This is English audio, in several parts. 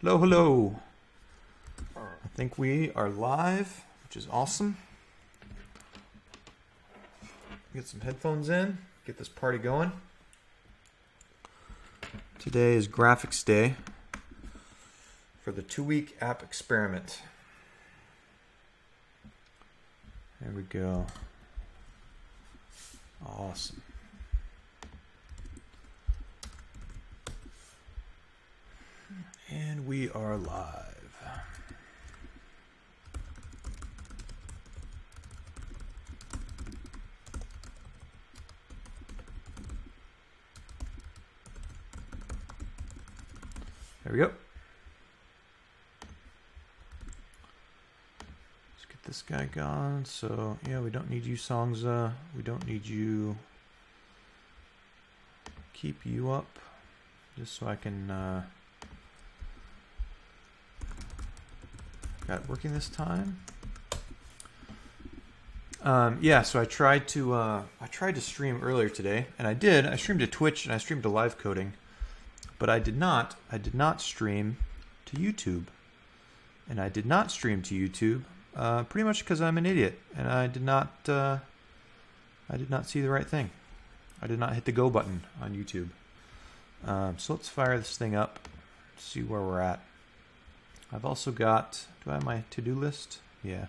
Hello, hello. I think we are live, which is awesome. Get some headphones in, get this party going. Today is graphics day for the 2-week app experiment. There we go. Awesome. And we are live. There we go. Let's get this guy gone. So yeah, we don't need you, Songza. We don't need you. Keep you up, just so I can. Got it working this time. Yeah, so I tried to stream earlier today, and I did. I streamed to Twitch and I streamed to live coding. But I did not stream to YouTube. And I did not stream to YouTube pretty much because I'm an idiot and I did not see the right thing. I did not hit the go button on YouTube. So let's fire this thing up, see where we're at. I've also got, do I have my to-do list? Yeah.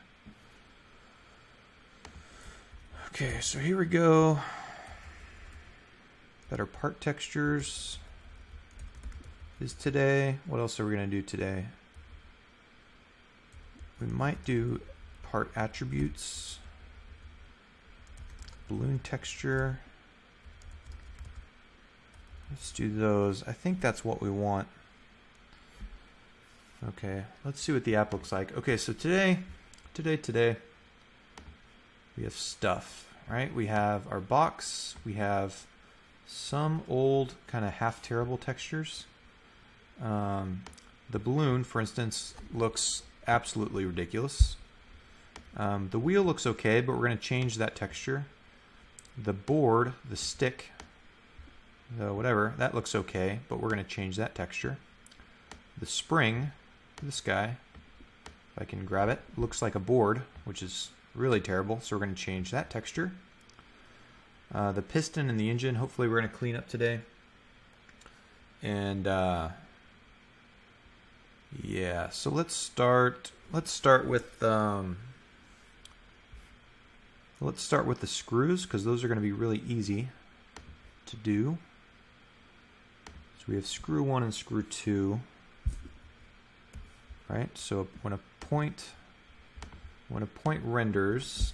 Okay, so here we go. Better part textures is today. What else are we going to do today? We might do part attributes, balloon texture. Let's do those. I think that's what we want. Okay, let's see what the app looks like. Okay, so today, we have stuff, right? We have our box. We have some old kind of half terrible textures. The balloon, for instance, looks absolutely ridiculous. The wheel looks okay, but we're going to change that texture. The board, the stick, the whatever, that looks okay, but we're going to change that texture. The spring, this guy, if I can grab it, looks like a board, which is really terrible, so we're going to change that texture. The piston and the engine, hopefully we're going to clean up today. And yeah, so let's start with the screws, because those are going to be really easy to do. So we have screw 1 and screw 2. Right? So when a point renders,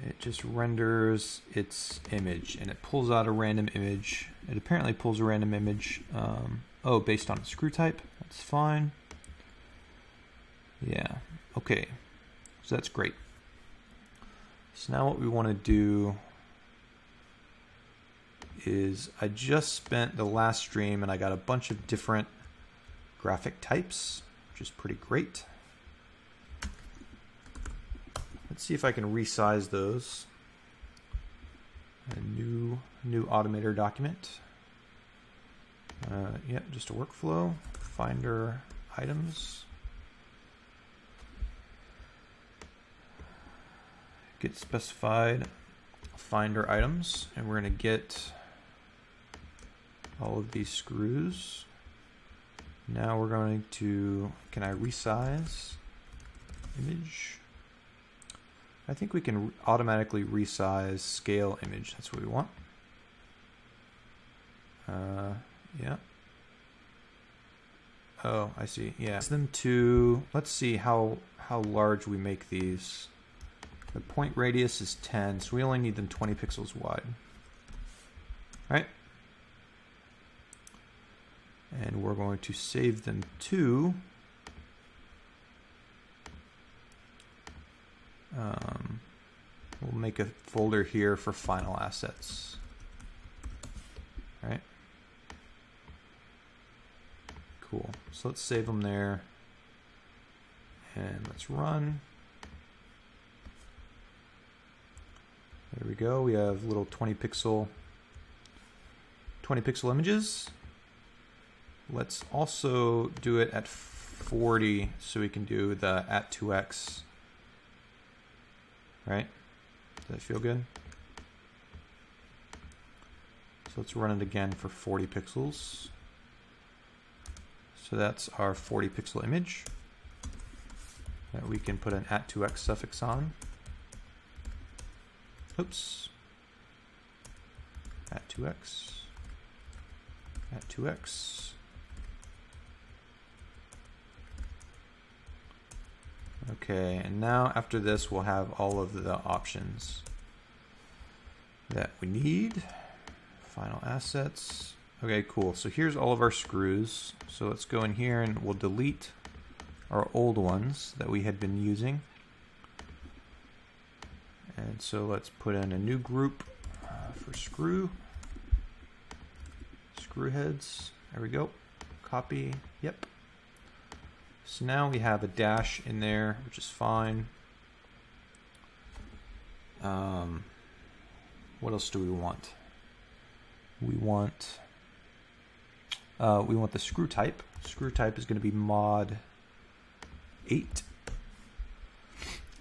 it just renders its image, and it pulls out a random image. It apparently pulls a random image. Based on screw type. That's fine. Yeah. Okay. So that's great. So now what we want to do is, I just spent the last stream and I got a bunch of different graphic types, which is pretty great. Let's see if I can resize those. A new Automator document. Yeah, just a workflow. Finder items. Get specified Finder items, and we're going to get all of these screws. Now we're going to, can I resize image? I think we can automatically resize scale image. That's what we want. Yeah. Oh, I see. Yeah. Them to, let's see how large we make these. The point radius is 10, so we only need them 20 pixels wide. Right? And we're going to save them to we'll make a folder here for final assets. Right? Cool. So let's save them there. And let's run. There we go. We have little 20 pixel images. Let's also do it at 40 so we can do the at 2x. Right? Does that feel good? So let's run it again for 40 pixels. So that's our 40 pixel image that we can put an at 2x suffix on. Oops. At 2x. At 2x. Okay, and now after this we'll have all of the options that we need. Final assets. Okay, cool. So here's all of our screws. So let's go in here and we'll delete our old ones that we had been using. And so let's put in a new group for screw heads. There we go. Copy. Yep. So now we have a dash in there, which is fine. What else do we want? We want the screw type. Screw type is going to be mod 8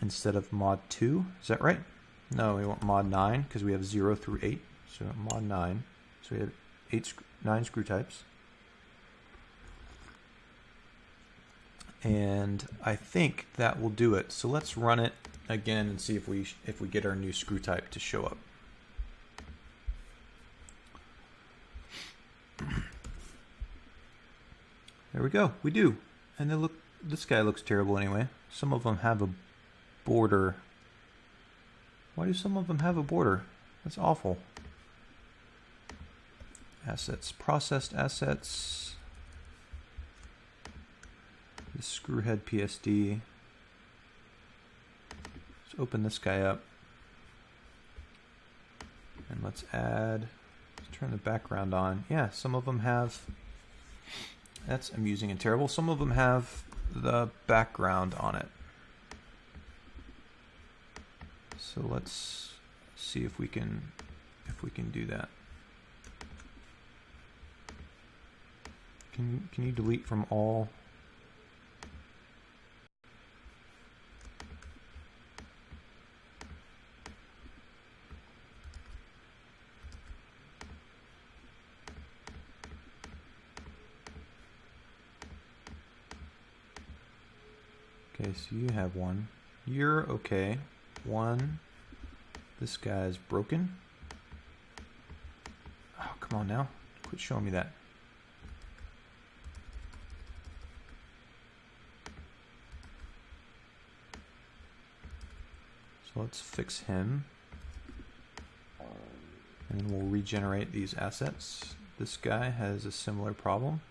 instead of mod 2. Is that right? No, we want mod 9 because we have 0 through 8. So mod 9. So we have 9 screw types. And I think that will do it. So let's run it again and see if we get our new screw type to show up. There we go. We do. And then look, this guy looks terrible anyway. Some of them have a border. Why do some of them have a border? That's awful. Assets, processed assets. The screwhead PSD. Let's open this guy up. And let's add, let's turn the background on. Yeah, some of them have, that's amusing and terrible. Some of them have the background on it. So let's see if we can do that. Can you delete from all? Okay, so you have one. You're okay. One. This guy's broken. Oh, come on now. Quit showing me that. So let's fix him. And then we'll regenerate these assets. This guy has a similar problem.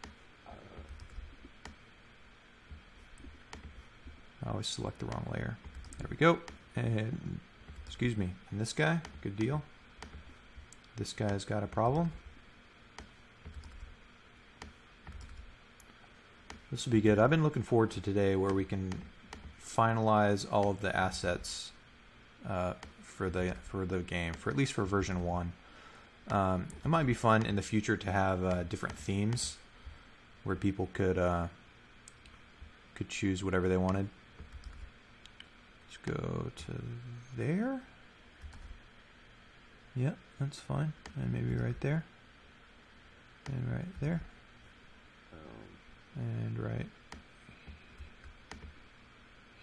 I always select the wrong layer. There we go. And excuse me. And this guy, good deal. This guy's got a problem. This will be good. I've been looking forward to today where we can finalize all of the assets for the game, for at least for version 1. It might be fun in the future to have different themes where people could choose whatever they wanted. Let's go to there. Yeah, that's fine. And maybe right there. And right there. And right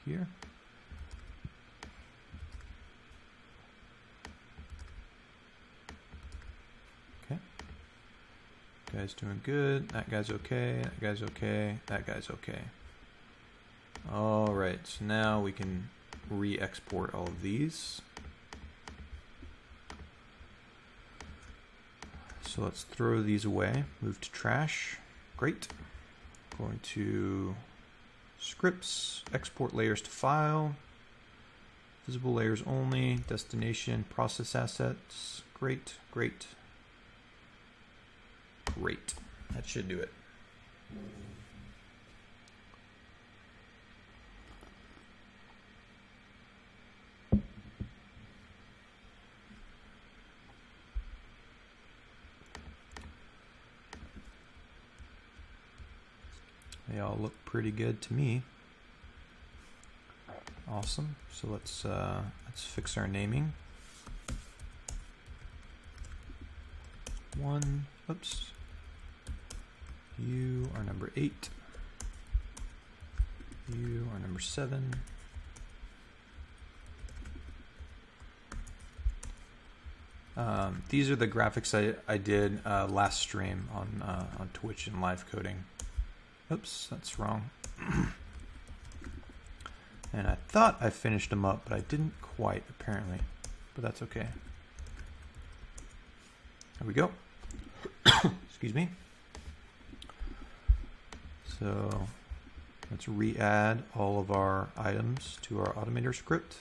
here. Okay. Guy's doing good. That guy's okay. That guy's okay. That guy's okay. All right. So now we can re-export all of these. So let's throw these away. Move to trash. Great. Going to scripts, export layers to file, visible layers only, destination, process assets. Great, great, great. That should do it. They all look pretty good to me. Awesome. So let's fix our naming. Oops. You are number 8. You are number 7. These are the graphics I did last stream on Twitch and live coding. Oops, that's wrong. And I thought I finished them up, but I didn't quite, apparently. But that's okay. There we go. Excuse me. So let's re-add all of our items to our Automator script.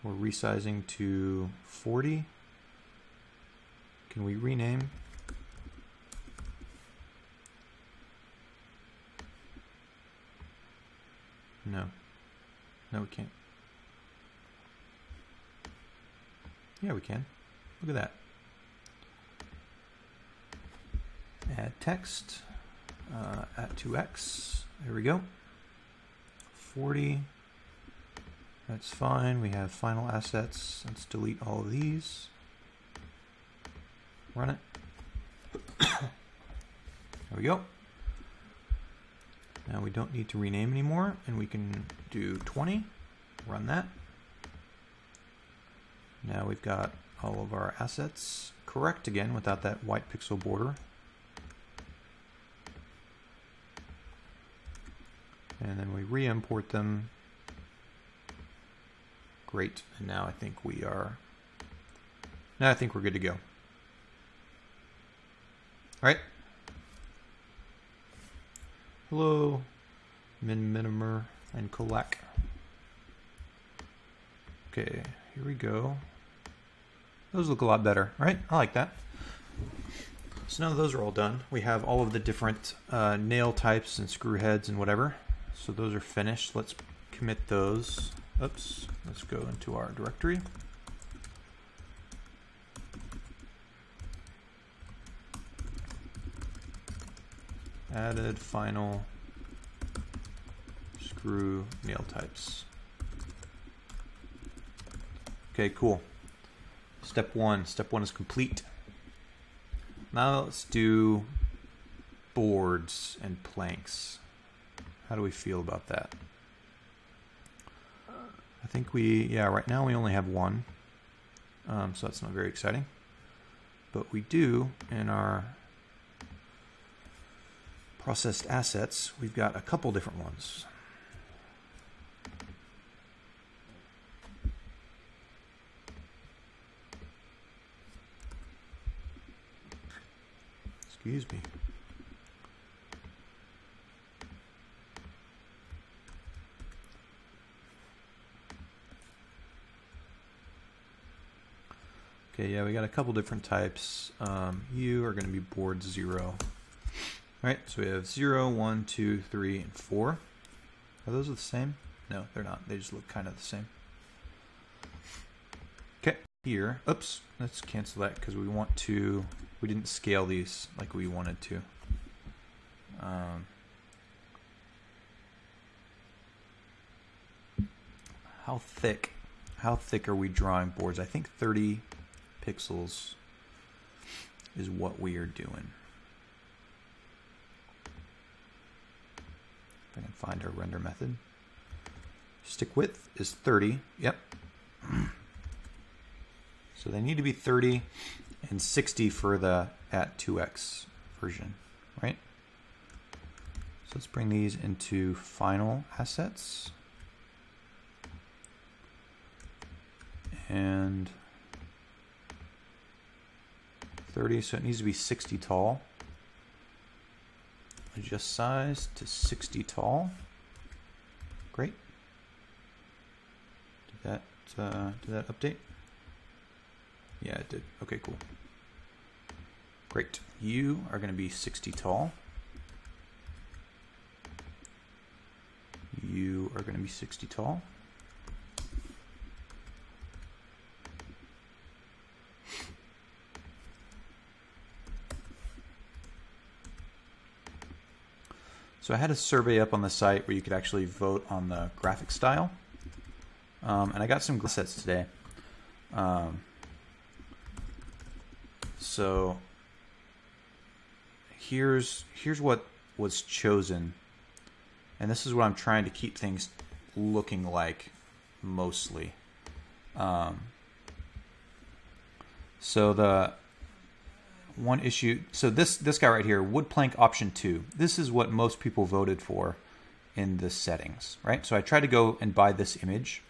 We're resizing to 40. Can we rename? No. No, we can't. Yeah, we can. Look at that. Add text at 2x. There we go. 40. That's fine. We have final assets. Let's delete all of these. Run it. There we go. Now we don't need to rename anymore, and we can do 20. Run that. Now we've got all of our assets correct again without that white pixel border. And then we re-import them. Great. And now I think we're good to go. All right. Hello, Minimer and Kolak. Okay, here we go. Those look a lot better, right? I like that. So now those are all done. We have all of the different nail types and screw heads and whatever. So those are finished. Let's commit those. Oops. Let's go into our directory. Added final screw nail types. Okay, cool. Step one is complete. Now let's do boards and planks. How do we feel about that? I think right now we only have one, so that's not very exciting. But we do, in our processed assets, we've got a couple different ones. Excuse me. Okay, yeah, we got a couple different types. You are going to be board 0. Alright, so we have 0, 1, 2, 3, and 4. Are those the same? No, they're not. They just look kind of the same. Okay, here. Oops, let's cancel that because we didn't scale these like we wanted to. How thick are we drawing boards? I think 30 pixels is what we are doing. If I can find our render method. Stick width is 30. Yep. So they need to be 30 and 60 for the at 2x version, right? So let's bring these into final assets. And 30, so it needs to be 60 tall. Adjust size to 60 tall. Great. Did that update? Yeah, it did. Okay, cool. Great. You are going to be 60 tall. You are going to be 60 tall. So I had a survey up on the site where you could actually vote on the graphic style. And I got some sets today. So here's what was chosen. And this is what I'm trying to keep things looking like mostly. So the one issue, so this guy right here, wood plank option 2. This is what most people voted for in the settings, right? So I tried to go and buy this image,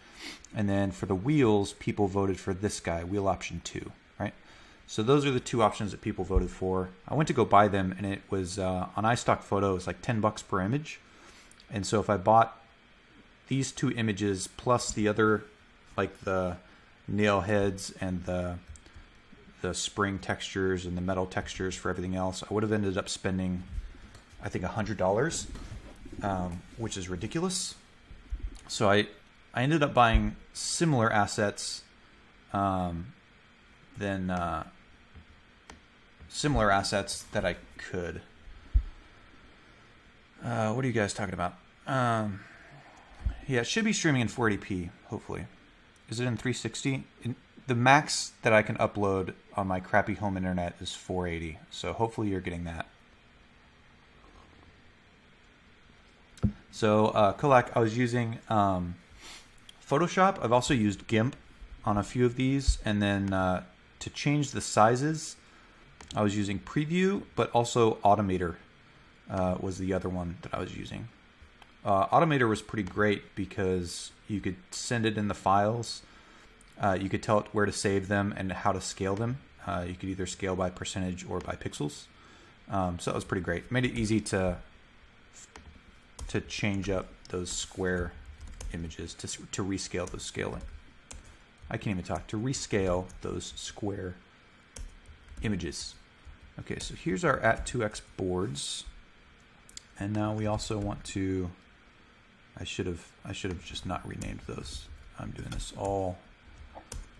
and then for the wheels, people voted for this guy, wheel option 2, right? So those are the two options that people voted for. I went to go buy them, and it was on iStock Photo, it's like $10 per image. And so if I bought these two images plus the other, like the nail heads and the spring textures and the metal textures for everything else, I would have ended up spending, I think, $100, which is ridiculous. So I ended up buying similar assets similar assets that I could. What are you guys talking about? Yeah, it should be streaming in 480p, hopefully. Is it in 360? The max that I can upload on my crappy home internet is 480, so hopefully you're getting that. So Kolak, I was using Photoshop. I've also used GIMP on a few of these, and then to change the sizes, I was using Preview, but also Automator was the other one that I was using. Automator was pretty great because you could send it in the files. You could tell it where to save them and how to scale them. You could either scale by percentage or by pixels. So that was pretty great. It made it easy to change up those square images, to rescale those scaling. I can't even talk. To rescale those square images. Okay, so here's our at2x boards. And now we also want to, I should have just not renamed those. I'm doing this all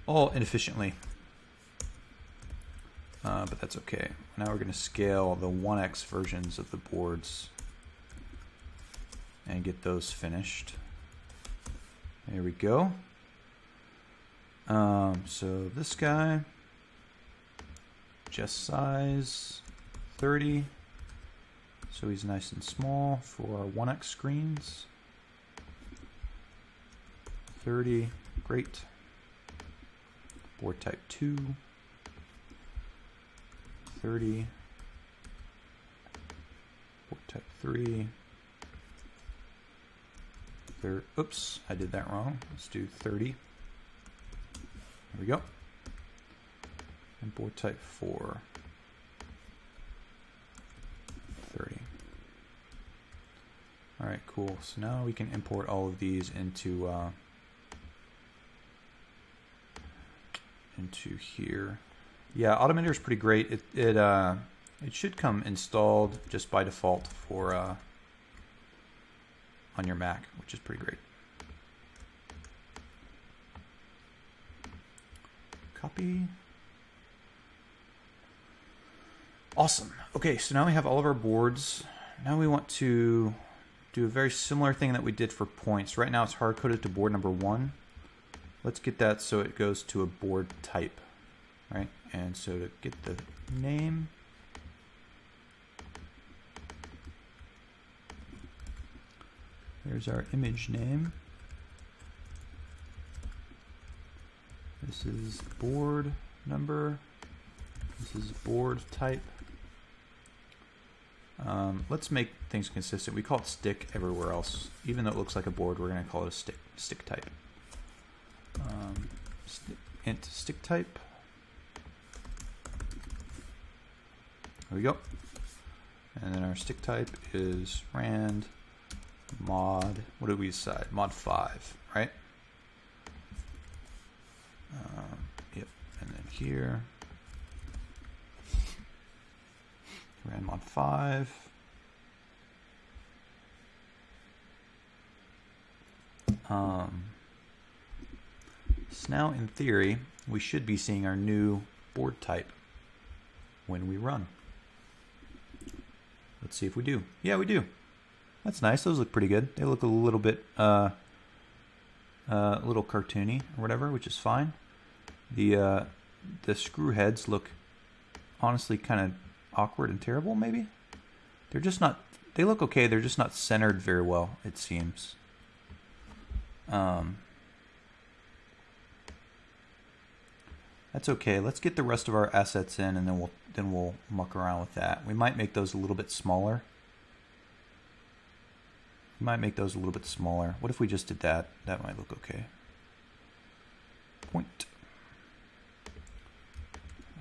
inefficiently. But that's okay. Now we're going to scale the 1x versions of the boards and get those finished. There we go. So this guy, just size 30. So he's nice and small for our 1x screens. 30, great. Board type 2. 30. Board type 3. Oops, I did that wrong. Let's do 30. There we go. And board type 4. 30. All right, cool. So now we can import all of these into here. Yeah, Automator is pretty great. It should come installed just by default for on your Mac, which is pretty great. Copy. Awesome. Okay, so now we have all of our boards. Now we want to do a very similar thing that we did for points. Right now it's hard-coded to board number 1. Let's get that so it goes to a board type, right? And so to get the name, there's our image name. This is board number. This is board type. Let's make things consistent. We call it stick everywhere else. Even though it looks like a board, we're going to call it a stick type. Int stick type. There we go. And then our stick type is rand mod. What did we decide? Mod 5, right? Yep. And then here, rand mod 5. So now, in theory, we should be seeing our new board type when we run. Let's see if we do. Yeah, we do. That's nice. Those look pretty good. They look a little bit, little cartoony or whatever, which is fine. The screw heads look honestly kind of awkward and terrible, maybe? They're just not, they look okay, they're just not centered very well, it seems. That's okay. Let's get the rest of our assets in, and then we'll muck around with that. We might make those a little bit smaller. What if we just did that? That might look okay. Point.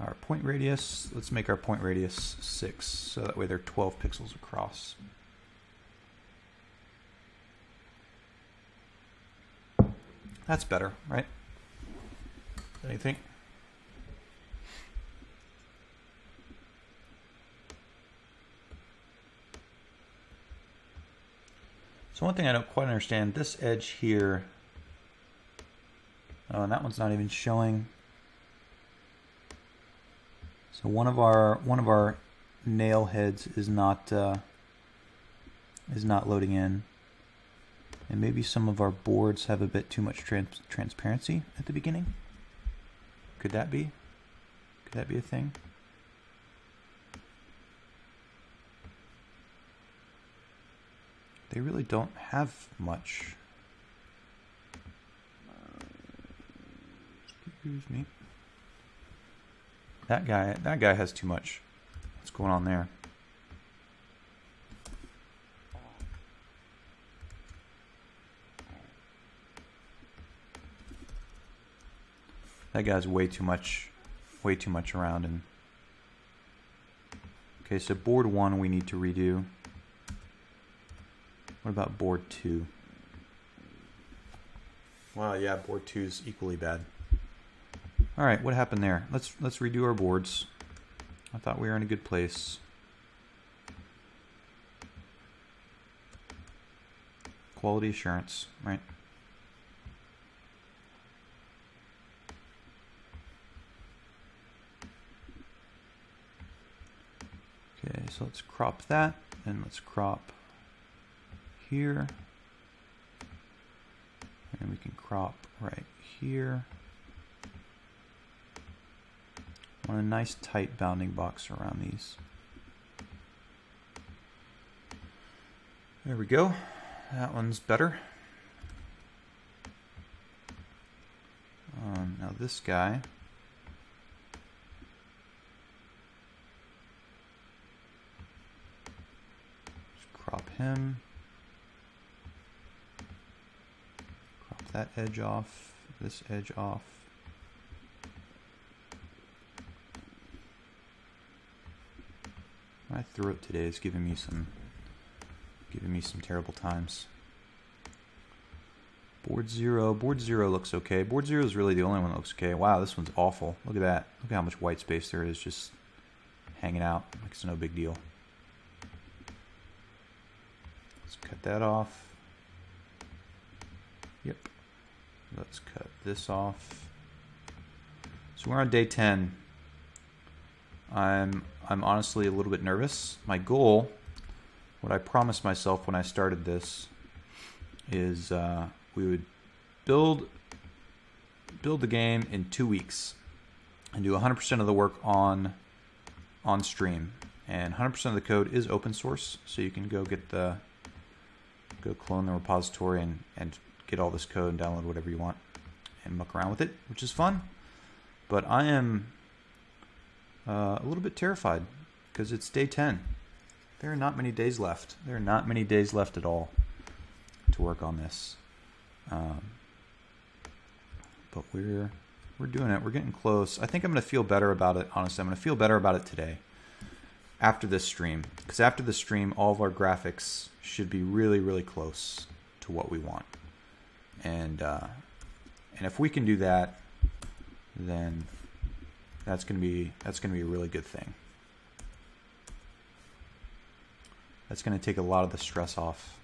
Our point radius, let's make our point radius 6, so that way they're 12 pixels across. That's better, right? What do you think? So one thing I don't quite understand, this edge here, oh, and that one's not even showing. So one of our nail heads is not loading in, and maybe some of our boards have a bit too much transparency at the beginning. Could that be? Could that be a thing? They really don't have much. Excuse me. That guy has too much. What's going on there? That guy's way too much around. And okay, so board 1 we need to redo. What about board 2? Well, yeah, board 2 is equally bad. All right, what happened there? Let's redo our boards. I thought we were in a good place. Quality assurance, right? Okay, so let's crop that, and let's crop here, and we can crop right here. I want a nice tight bounding box around these. There we go. That one's better. Now this guy, just crop him. Crop that edge off, this edge off. My throat today is giving me some terrible times. Board 0 looks okay. Board 0 is really the only one that looks okay. Wow, this one's awful. Look at that. Look at how much white space there is just hanging out. Like it's no big deal. Let's cut that off. Yep. Let's cut this off. So we're on day 10. I'm honestly a little bit nervous. My goal, what I promised myself when I started this, is we would build the game in 2 weeks and do 100% of the work on stream. And 100% of the code is open source, so you can go clone the repository and get all this code and download whatever you want and muck around with it, which is fun. But I am a little bit terrified because it's day 10. There are not many days left. There are not many days left at all to work on this. But we're doing it. We're getting close. I think I'm going to feel better about it. Honestly, I'm going to feel better about it today after this stream, because after the stream, all of our graphics should be really, really close to what we want. And if we can do that, then that's going to be a really good thing. That's going to take a lot of the stress off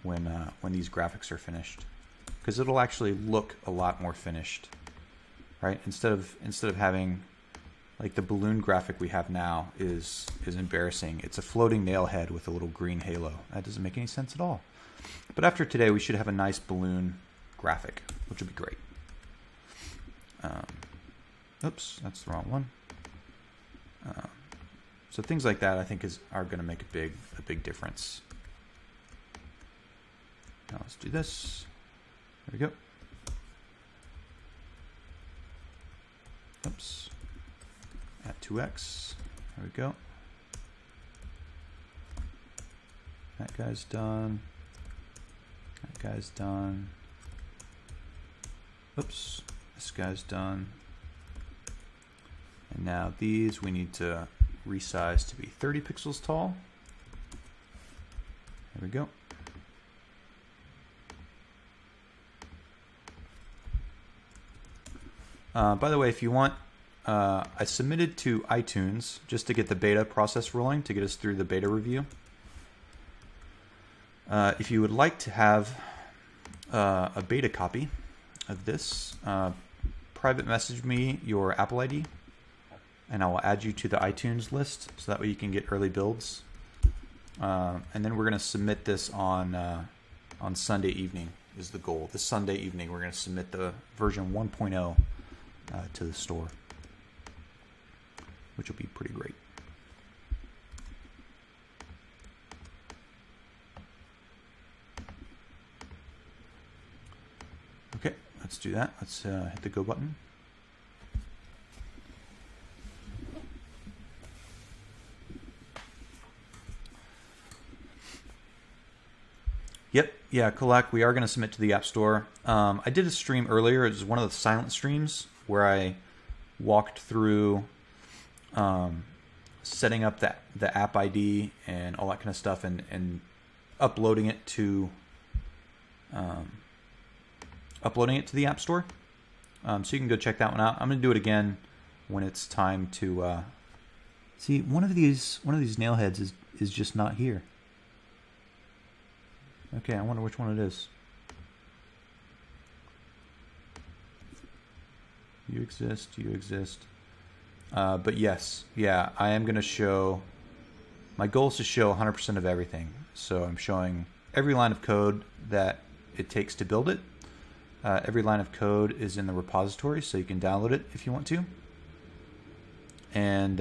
when these graphics are finished, because it'll actually look a lot more finished, right? Instead of having Like the balloon graphic we have now is embarrassing. It's a floating nail head with a little green halo. That doesn't make any sense at all. But after today, we should have a nice balloon graphic, which would be great. Oops, that's the wrong one. So things like that, I think, are going to make a big difference. Now let's do this. There we go. Oops. At 2x. There we go. That guy's done. That guy's done. Oops. This guy's done. And now these we need to resize to be 30 pixels tall. There we go. By the way, if you want, I submitted to iTunes just to get the beta process rolling, to get us through the beta review. If you would like to have a beta copy of this, private message me your Apple ID, and I will add you to the iTunes list, so that way you can get early builds. And then we're going to submit this on Sunday evening is the goal. This Sunday evening, we're going to submit the version 1.0 to the store, which will be pretty great. Okay, let's do that. Let's hit the go button. Yep, yeah, Kolak, we are going to submit to the App Store. I did a stream earlier. It was one of the silent streams where I walked through setting up the app ID and all that kind of stuff, and uploading it to the App Store. So you can go check that one out. I'm going to do it again when it's time to see. One of these nail heads is just not here. Okay, I wonder which one it is. You exist, you exist. But yes, yeah, I am going to show, my goal is to show 100% of everything. So I'm showing every line of code that it takes to build it. Every line of code is in the repository, so you can download it if you want to. And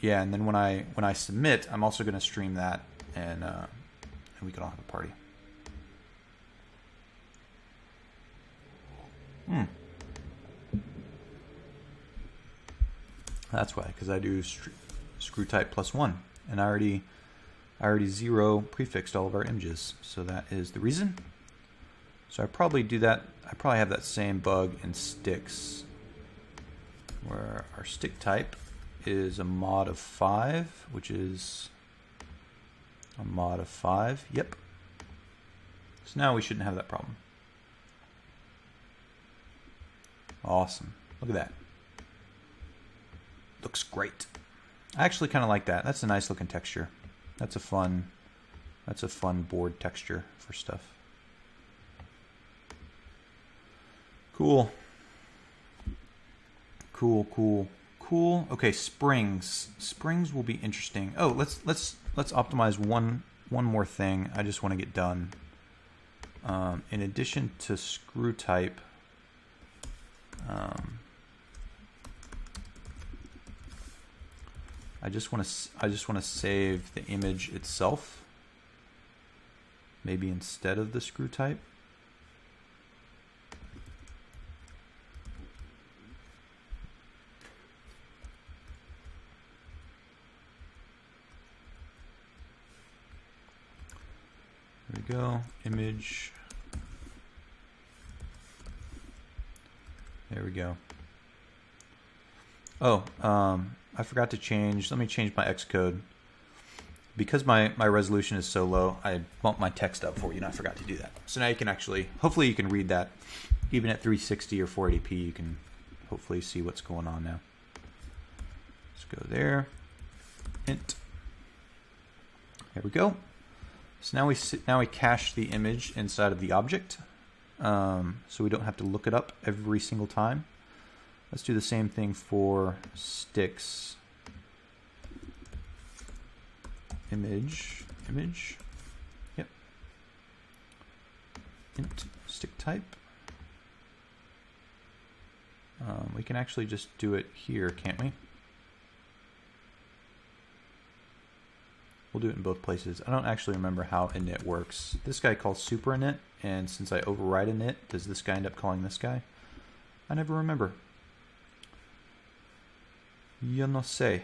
yeah, and then when I submit, I'm also going to stream that, and we can all have a party. That's why, because I do screw type +1, and I already zero prefixed all of our images, so that is the reason. So I probably do that. I probably have that same bug in sticks, where our stick type is a mod of 5, which is a mod of 5. Yep. So now we shouldn't have that problem. Awesome. Look at that. Looks great. I actually kind of like that. That's a nice looking texture. That's a fun board texture for stuff. Cool. Cool. Okay, springs. Springs will be interesting. Oh, let's optimize one more thing. I just want to get done. In addition to screw type, I just want to save the image itself, maybe instead of the screw type. There we go. Image. There we go. Oh, I forgot to change. Let me change my Xcode. Because my resolution is so low, I bumped my text up for you, and I forgot to do that. So now you can actually, hopefully you can read that. Even at 360 or 480p, you can hopefully see what's going on now. Let's go there. Int. There we go. So now we cache the image inside of the object. so we don't have to look it up every single time. Let's do the same thing for sticks. Image. Yep. Int stick type. We can actually just do it here, can't we? We'll do it in both places. I don't actually remember how init works. This guy calls super init, and since I override init, does this guy end up calling this guy? I never remember. Yo no sé.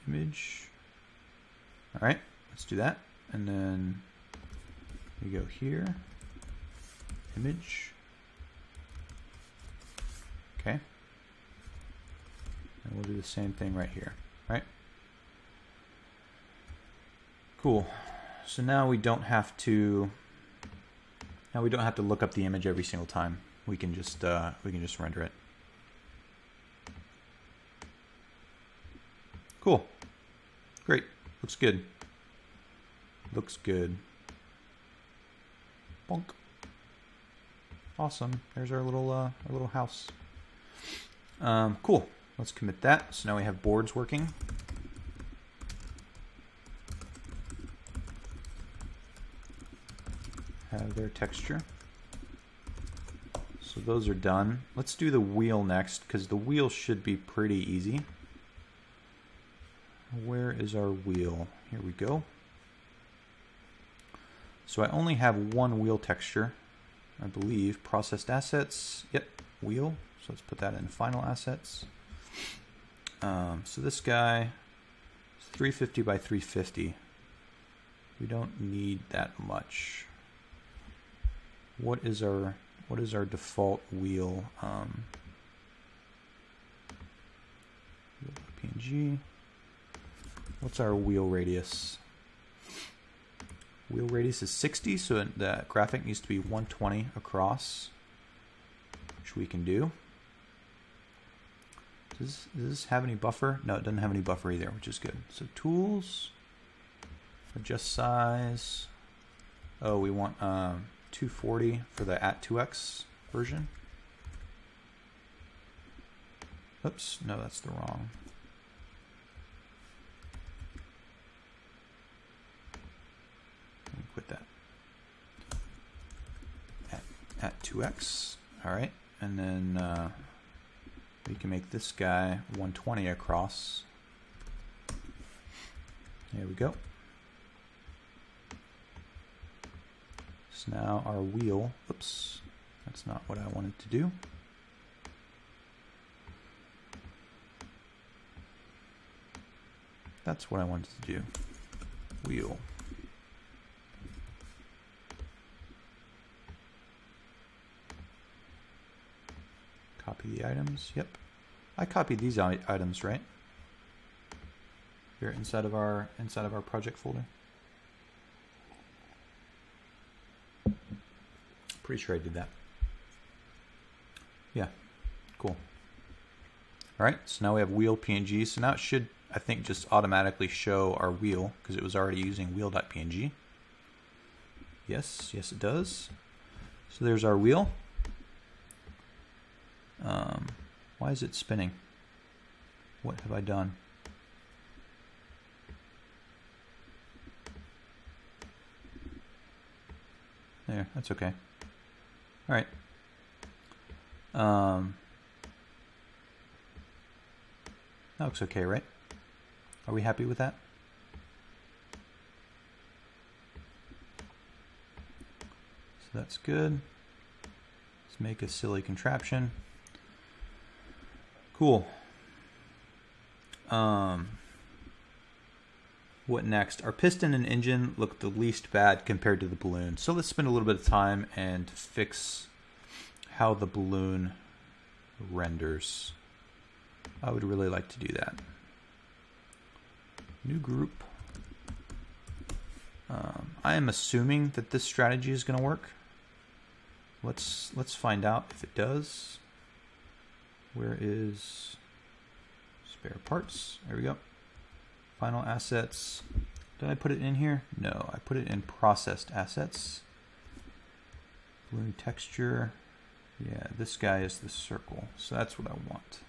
Image. All right, let's do that. And then we go here, image. Okay. And we'll do the same thing right here, right? Cool. So now we don't have to look up the image every single time. We can just render it. Cool. Great. Looks good. Looks good. Bonk. Awesome. There's our little house. Cool. Let's commit that. So now we have boards working. Have their texture. So those are done. Let's do the wheel next, because the wheel should be pretty easy. Where is our wheel? Here we go. So I only have one wheel texture, I believe. Processed assets. Yep, wheel. So let's put that in final assets. So this guy is 350 by 350. We don't need that much. What is our default wheel? PNG. What's our wheel radius? Wheel radius is 60, so the graphic needs to be 120 across, which we can do. Does this have any buffer? No, it doesn't have any buffer either, which is good. So tools, adjust size. Oh, we want 240 for the @2x version. Oops, no, that's the wrong. Let me quit that. @2x. All right, and then we can make this guy 120 across. There we go. So now our wheel, oops, that's not what I wanted to do. That's what I wanted to do. Wheel. Copy the items. Yep. I copied these items, right? Here inside of our project folder. Pretty sure I did that. Yeah. Cool. All right. So now we have wheel PNG. So now it should, I think, just automatically show our wheel because it was already using wheel.png. Yes, it does. So there's our wheel. Why is it spinning? What have I done? There, that's okay. All right. That looks okay, right? Are we happy with that? So that's good. Let's make a silly contraption. Cool. What next? Our piston and engine look the least bad compared to the balloon. So let's spend a little bit of time and fix how the balloon renders. I would really like to do that. New group. I am assuming that this strategy is going to work. Let's find out if it does. Where is spare parts? There we go. Final assets, Did I put it in here? No, I put it in processed assets. Balloon texture. Yeah, this guy is the circle. So that's what I want.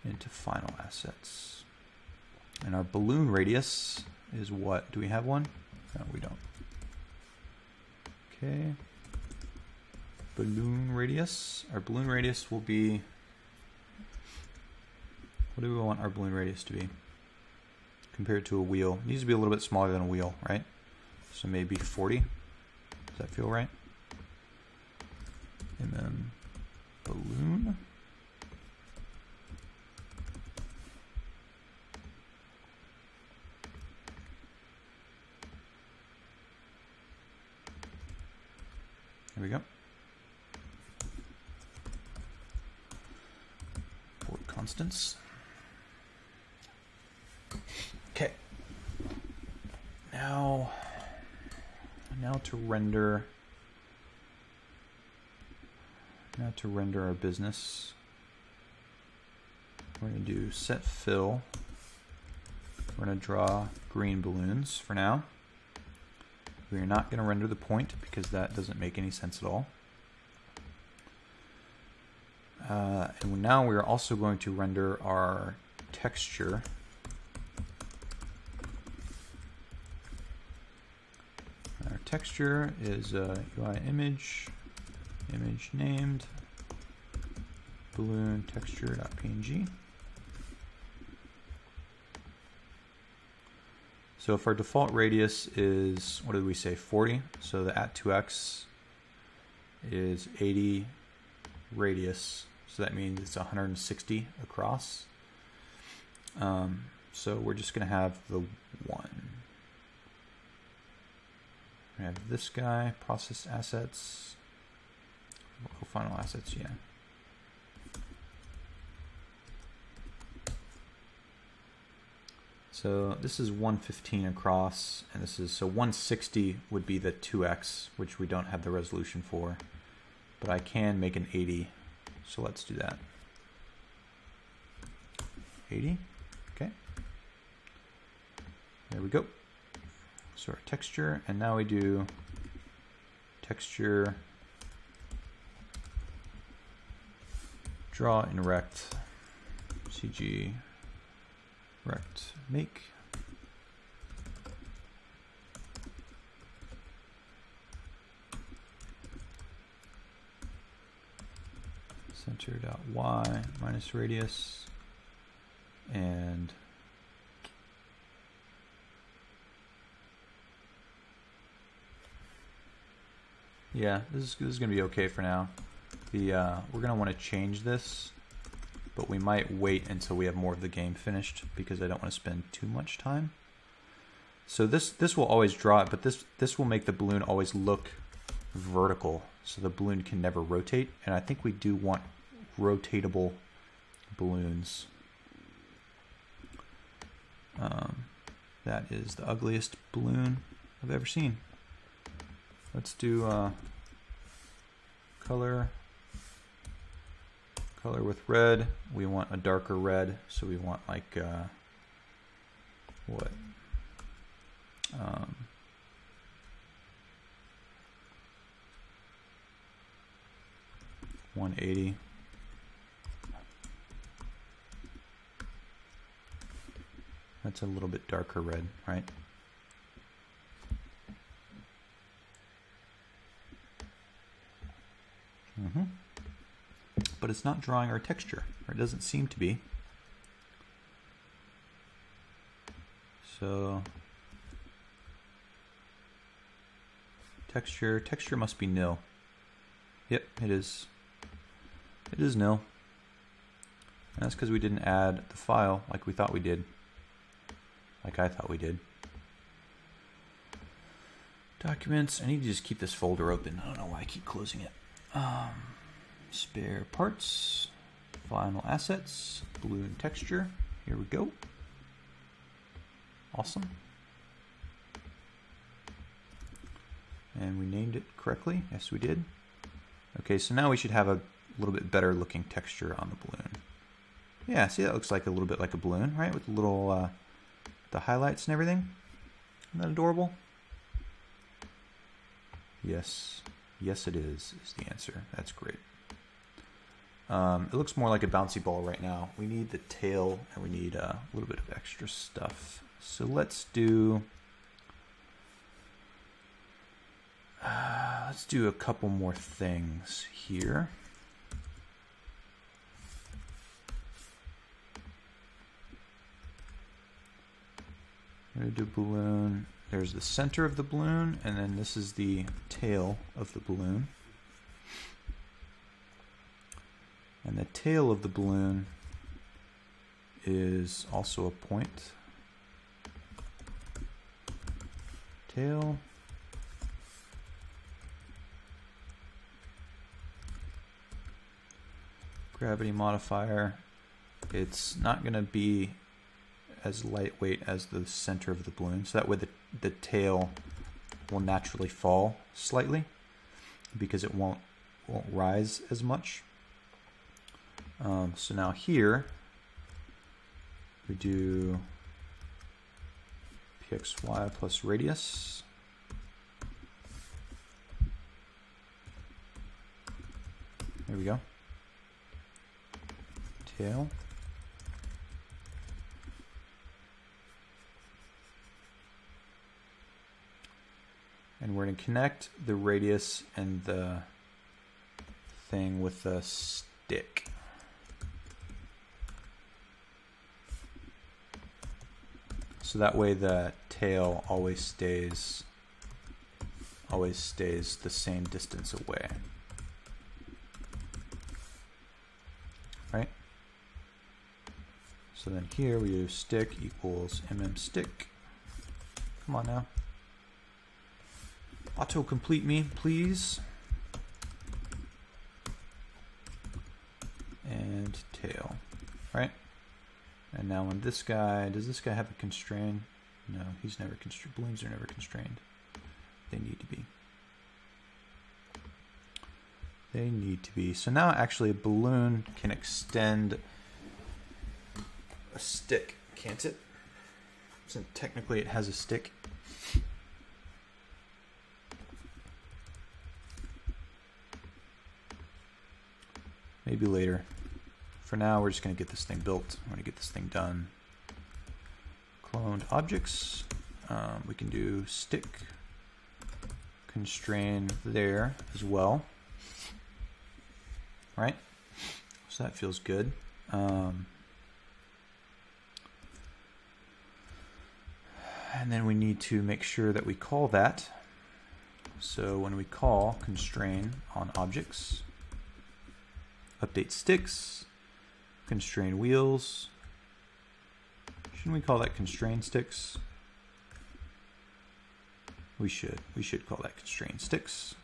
Into final assets. And our balloon radius is what? Do we have one? No, we don't. Okay. Balloon radius. Our balloon radius will be... What do we want our balloon radius to be? Compared to a wheel. It needs to be a little bit smaller than a wheel, right? So maybe 40. Does that feel right? And then balloon. There we go. Board constants. Okay. Now to render. Now to render our business. We're going to do set fill. We're going to draw green balloons for now. We're not going to render the point because that doesn't make any sense at all. And now we're also going to render our texture. Our texture is UI image named balloon texture.png. So if our default radius is, what did we say, 40? So the @2x is 80 radius. So that means it's 160 across. So we're just going to have the 1. We have this guy, process assets, local final assets, yeah. So this is 115 across, and this is, so 160 would be the 2x, which we don't have the resolution for, but I can make an 80, so let's do that. 80, okay. There we go. So our texture, and now we do texture, draw in rect, CG, rect, make. Center.y minus radius, and yeah, this is going to be okay for now. We're going to want to change this, but we might wait until we have more of the game finished because I don't want to spend too much time. So this will always draw it, but this will make the balloon always look vertical, so the balloon can never rotate. And I think we do want rotatable balloons. That is the ugliest balloon I've ever seen. Let's do color with red. We want a darker red, so we want like what? 180. That's a little bit darker red, right? But it's not drawing our texture, or it doesn't seem to be. So texture must be nil. Yep, it is. It is nil. And that's because we didn't add the file like we thought we did. Like I thought we did. Documents. I need to just keep this folder open. I don't know why I keep closing it. Spare parts, final assets, balloon texture. Here we go. Awesome. And we named it correctly. Yes, we did. Okay, so now we should have a little bit better looking texture on the balloon. Yeah, see, that looks like a little bit like a balloon, right? With the the highlights and everything. Isn't that adorable? Yes. Yes, it is the answer. That's great. It looks more like a bouncy ball right now. We need the tail, and we need a little bit of extra stuff. So let's do a couple more things here. I'm going to do a balloon. There's the center of the balloon, and then this is the tail of the balloon. And the tail of the balloon is also a point. Tail. Gravity modifier. It's not going to be as lightweight as the center of the balloon, so that way the tail will naturally fall slightly because it won't rise as much. So now here we do pxy plus radius. There we go. Tail. And we're going to connect the radius and the thing with the stick. So that way the tail always stays the same distance away. Right? So then here we do stick equals stick. Come on now. Autocomplete me, please. And tail, right? And now on this guy, does this guy have a constraint? No, he's never constrained. Balloons are never constrained. They need to be. They need to be. So now actually a balloon can extend a stick, can't it? So technically it has a stick. Maybe later. For now, we're just going to get this thing built. I'm going to get this thing done. Cloned objects. We can do stick constrain there as well. Right? So that feels good. And then we need to make sure that we call that. So when we call constrain on objects, update sticks, constrain wheels. Shouldn't we call that constrain sticks? We should. We should call that constrain sticks.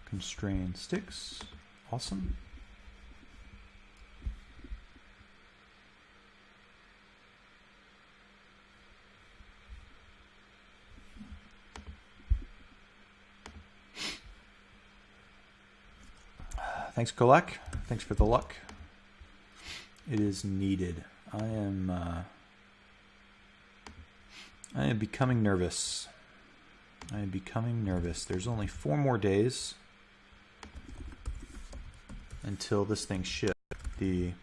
Constrain sticks. Awesome. Thanks, Kolak. Thanks for the luck. It is needed. I am becoming nervous. I am becoming nervous. There's only 4 more days until this thing ships. The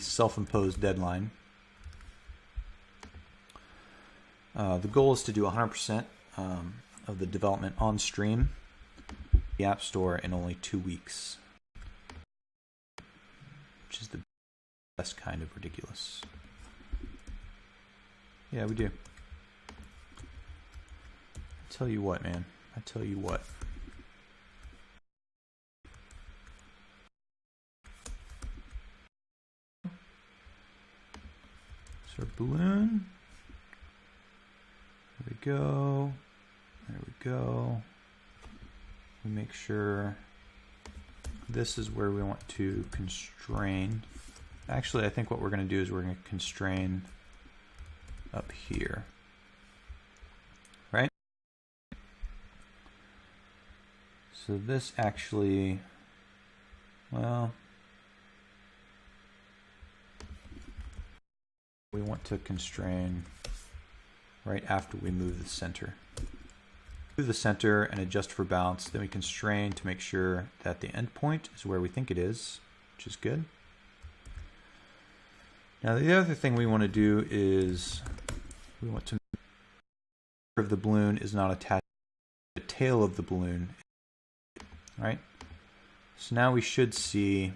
self-imposed deadline. The goal is to do 100% of the development on stream. The App Store in only 2 weeks, which is the best kind of ridiculous. Yeah, we do. I tell you what, man. I tell you what. So balloon. There we go. There we go. We make sure this is where we want to constrain. Actually, I think what we're going to do is we're going to constrain up here. Right? So this actually, well, We want to constrain right after we move the center. Move the center and adjust for balance, then we constrain to make sure that the endpoint is where we think it is, which is good. Now the other thing we want to do is we want to make sure the balloon is not attached to the tail of the balloon. Right? So now we should see,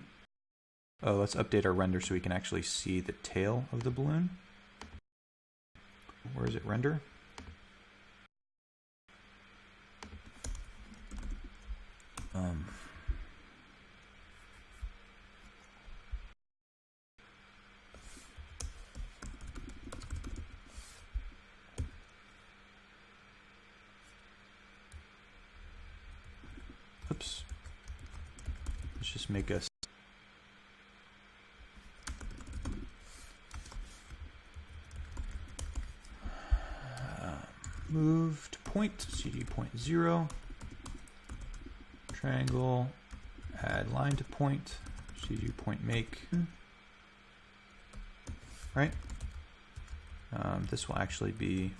oh, let's update our render so we can actually see the tail of the balloon. Where is it, render? Oops. Let's just make us move to point, CG point 0, triangle, add line to point, CG point make, right? This will actually be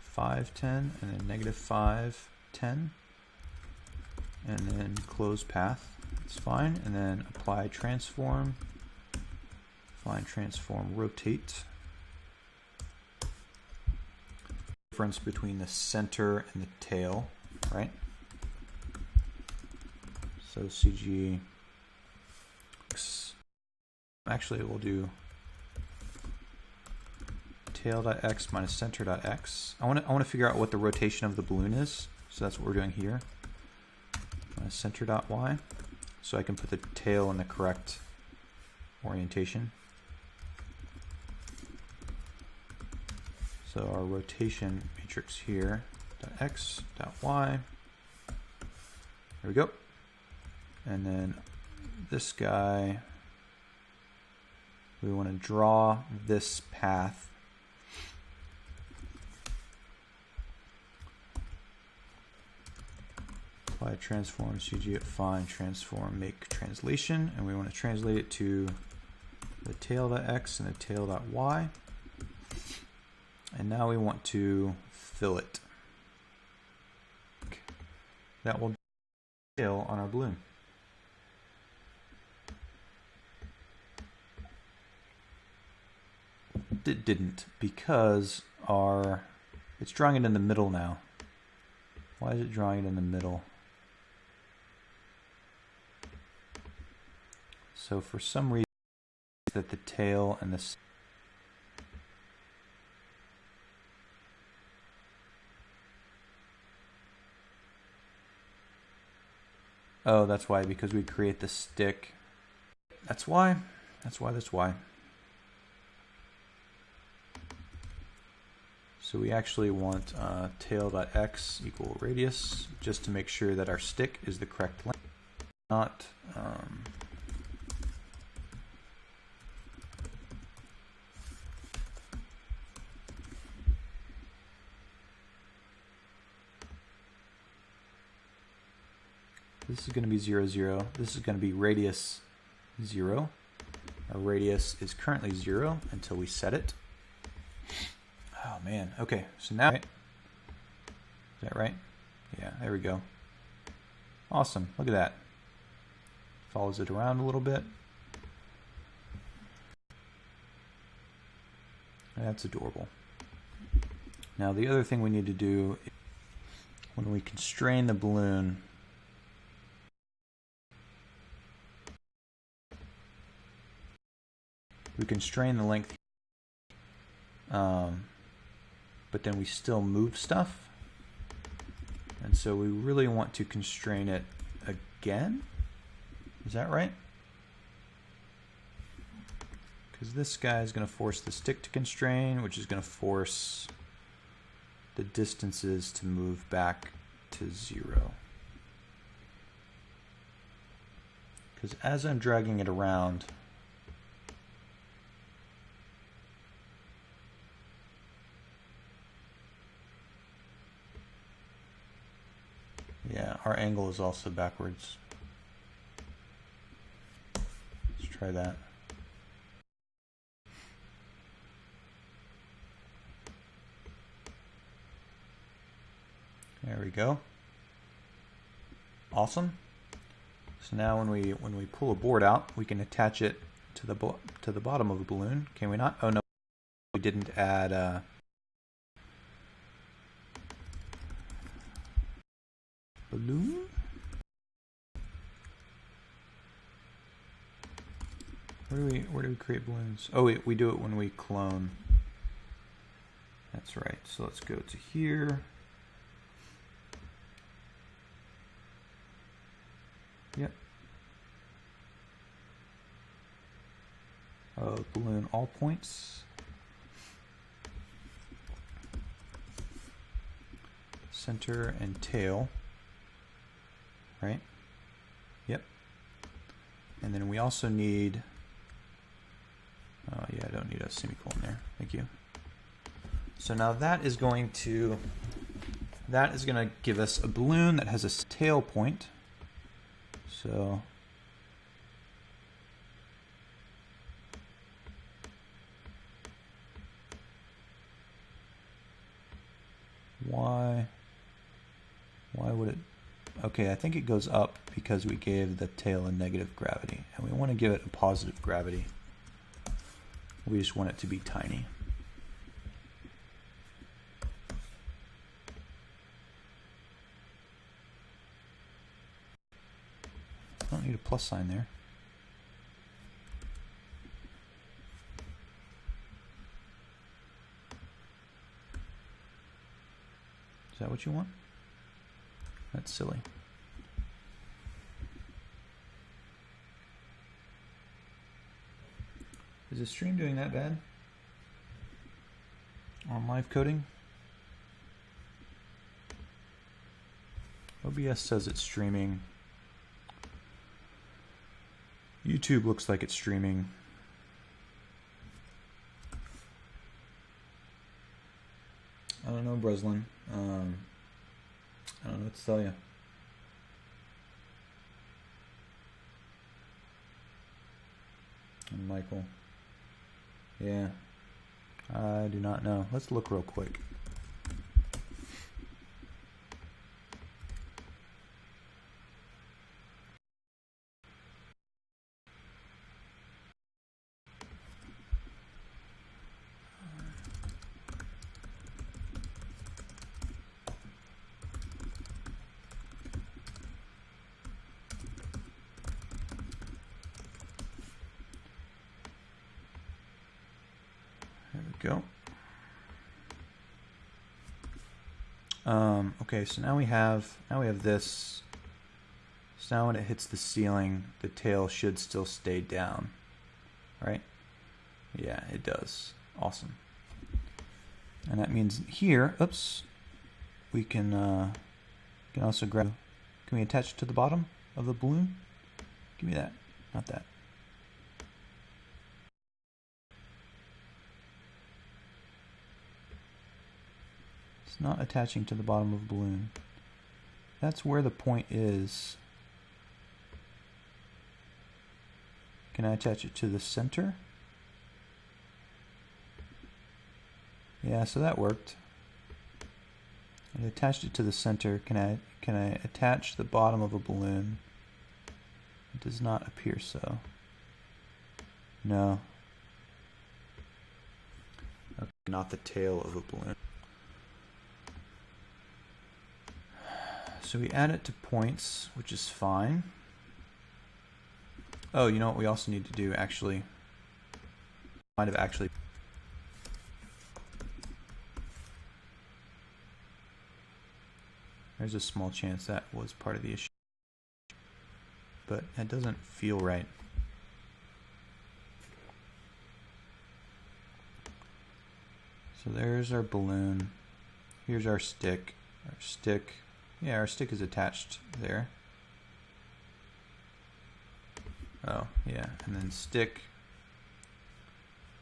5, 10, and then negative 5, 10, and then close path, it's fine, and then apply transform, find transform, rotate. Difference between the center and the tail, right? So CG, actually we'll do tail.x minus center.x. I want to figure out what the rotation of the balloon is, so that's what we're doing here. Minus center.y, so I can put the tail in the correct orientation. So our rotation matrix here, .x, .y, there we go. And then this guy, we want to draw this path. Apply transform, CG, find transform, make translation, and we want to translate it to the tail.x and the tail.y. And now we want to fill it. That will tail on our balloon. It didn't, because it's drawing it in the middle now. Why is it drawing it in the middle? So for some reason that the tail and this oh, that's why, because we create the stick. That's why. So we actually want tail.x equal radius, just to make sure that our stick is the correct length. Not this is going to be 0, 0. This is going to be radius 0. Our radius is currently 0 until we set it. Oh man, okay, so now, right? Is that right? Yeah, there we go. Awesome, look at that. Follows it around a little bit. That's adorable. Now the other thing we need to do, when we constrain the balloon, we constrain the length, but then we still move stuff. And so we really want to constrain it again. Is that right? Because this guy is going to force the stick to constrain, which is going to force the distances to move back to 0. Because as I'm dragging it around, yeah, our angle is also backwards. Let's try that. we go. Awesome. So now when we pull a board out, we can attach it to the bottom of the balloon. Can we not? Oh no, we didn't add balloon. Where do we create balloons? Oh, we do it when we clone. That's right. So let's go to here. Yep. Balloon all points. Center and tail. Right? Yep. And then we also need, oh yeah, I don't need a semicolon there. Thank you. So now that is going to give us a balloon that has a tail point. So why would it? Okay, I think it goes up because we gave the tail a negative gravity, and we want to give it a positive gravity. We just want it to be tiny. I don't need a plus sign there. Is that what you want? That's silly. Is the stream doing that bad? On live coding? OBS says it's streaming. YouTube looks like it's streaming. I don't know, Breslin. I don't know what to tell you. And Michael. Yeah. I do not know. Let's look real quick. Go. Okay, so now we have this. So now when it hits the ceiling, the tail should still stay down, right? Yeah, it does. Awesome. And that means here, oops, we can also grab. Can we attach it to the bottom of the balloon? Give me that, not that. It's not attaching to the bottom of the balloon. That's where the point is. Can I attach it to the center? Yeah, so that worked. I attached it to the center. Can I attach the bottom of a balloon? It does not appear so. No. Okay, not the tail of a balloon. So we add it to points, which is fine. Oh, you know what we also need to do actually? Might have actually. There's a small chance that was part of the issue. But that doesn't feel right. So there's our balloon. Here's our stick. Our stick. Yeah, our stick is attached there. Oh, yeah, and then stick.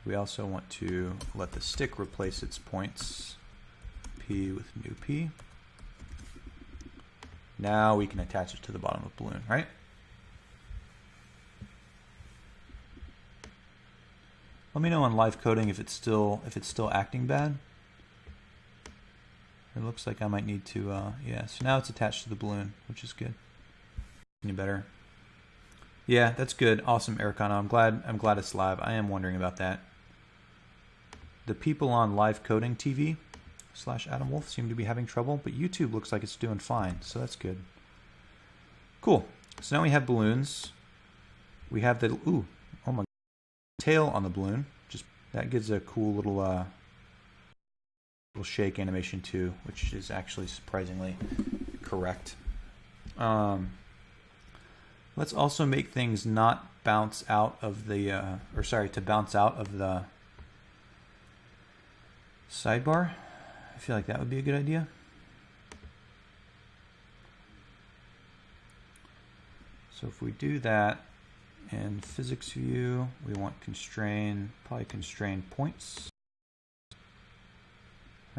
We also want to let the stick replace its points. P with new P. Now we can attach it to the bottom of the balloon, right? Let me know on live coding if it's still acting bad. It looks like I might need to, yeah, so now it's attached to the balloon, which is good. Any better? Yeah, that's good. Awesome, Ericano. I'm glad it's live. I am wondering about that. The people on Live Coding TV / Adam Wolf seem to be having trouble, but YouTube looks like it's doing fine, so that's good. Cool. So now we have balloons. We have the oh my tail on the balloon. Just that gives a cool little shake animation too, which is actually surprisingly correct. Let's also make things not bounce out of the, to bounce out of the sidebar. I feel like that would be a good idea. So if we do that in physics view, we want probably constrain points,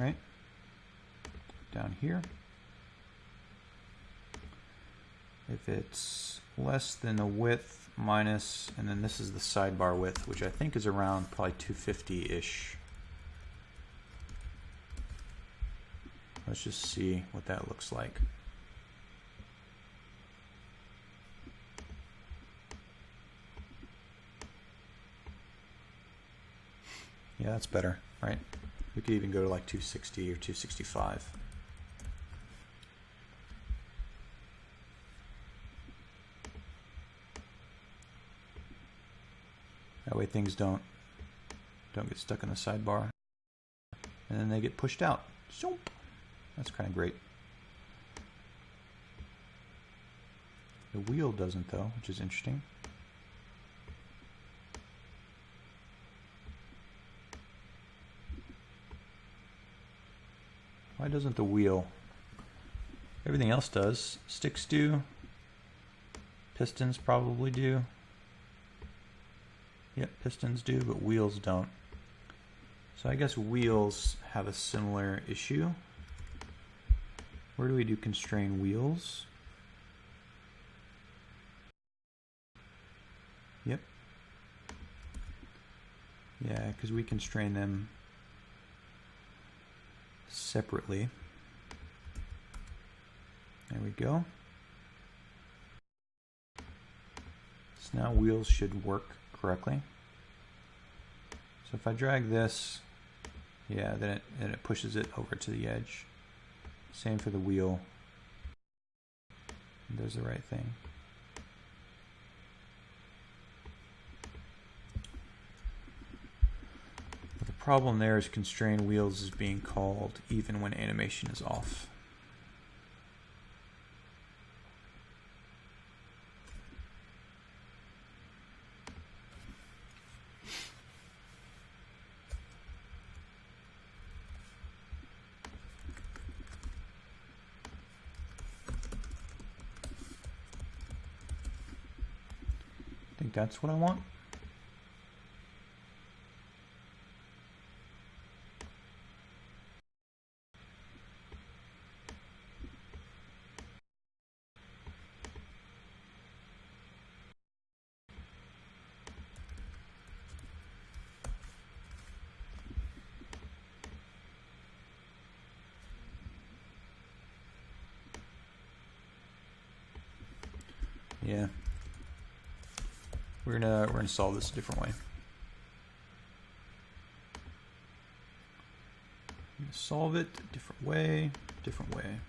right? Down here. If it's less than the width minus, and then this is the sidebar width, which I think is around probably 250-ish. Let's just see what that looks like. Yeah, that's better, right? We could even go to like 260 or 265. That way things don't get stuck in the sidebar. And then they get pushed out. That's kind of great. The wheel doesn't though, which is interesting. Why doesn't the wheel? Everything else does. Sticks do. Pistons probably do. Yep, pistons do, but wheels don't. So I guess wheels have a similar issue. Where do we do constrain wheels? Yep. Yeah, because we constrain them separately. There we go. So now wheels should work correctly. So if I drag this, yeah, then it pushes it over to the edge. Same for the wheel. It does the right thing. But the problem there is constrain wheels is being called even when animation is off. I think that's what I want. Yeah. We're gonna solve this a different way. Solve it a different way, different way.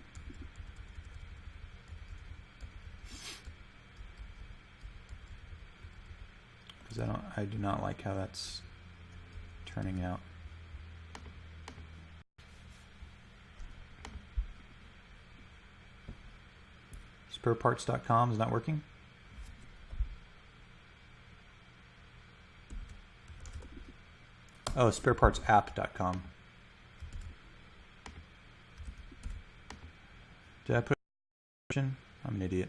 Because I do not like how that's turning out. Spareparts.com is not working. Oh, sparepartsapp.com. Did I put an I'm an idiot.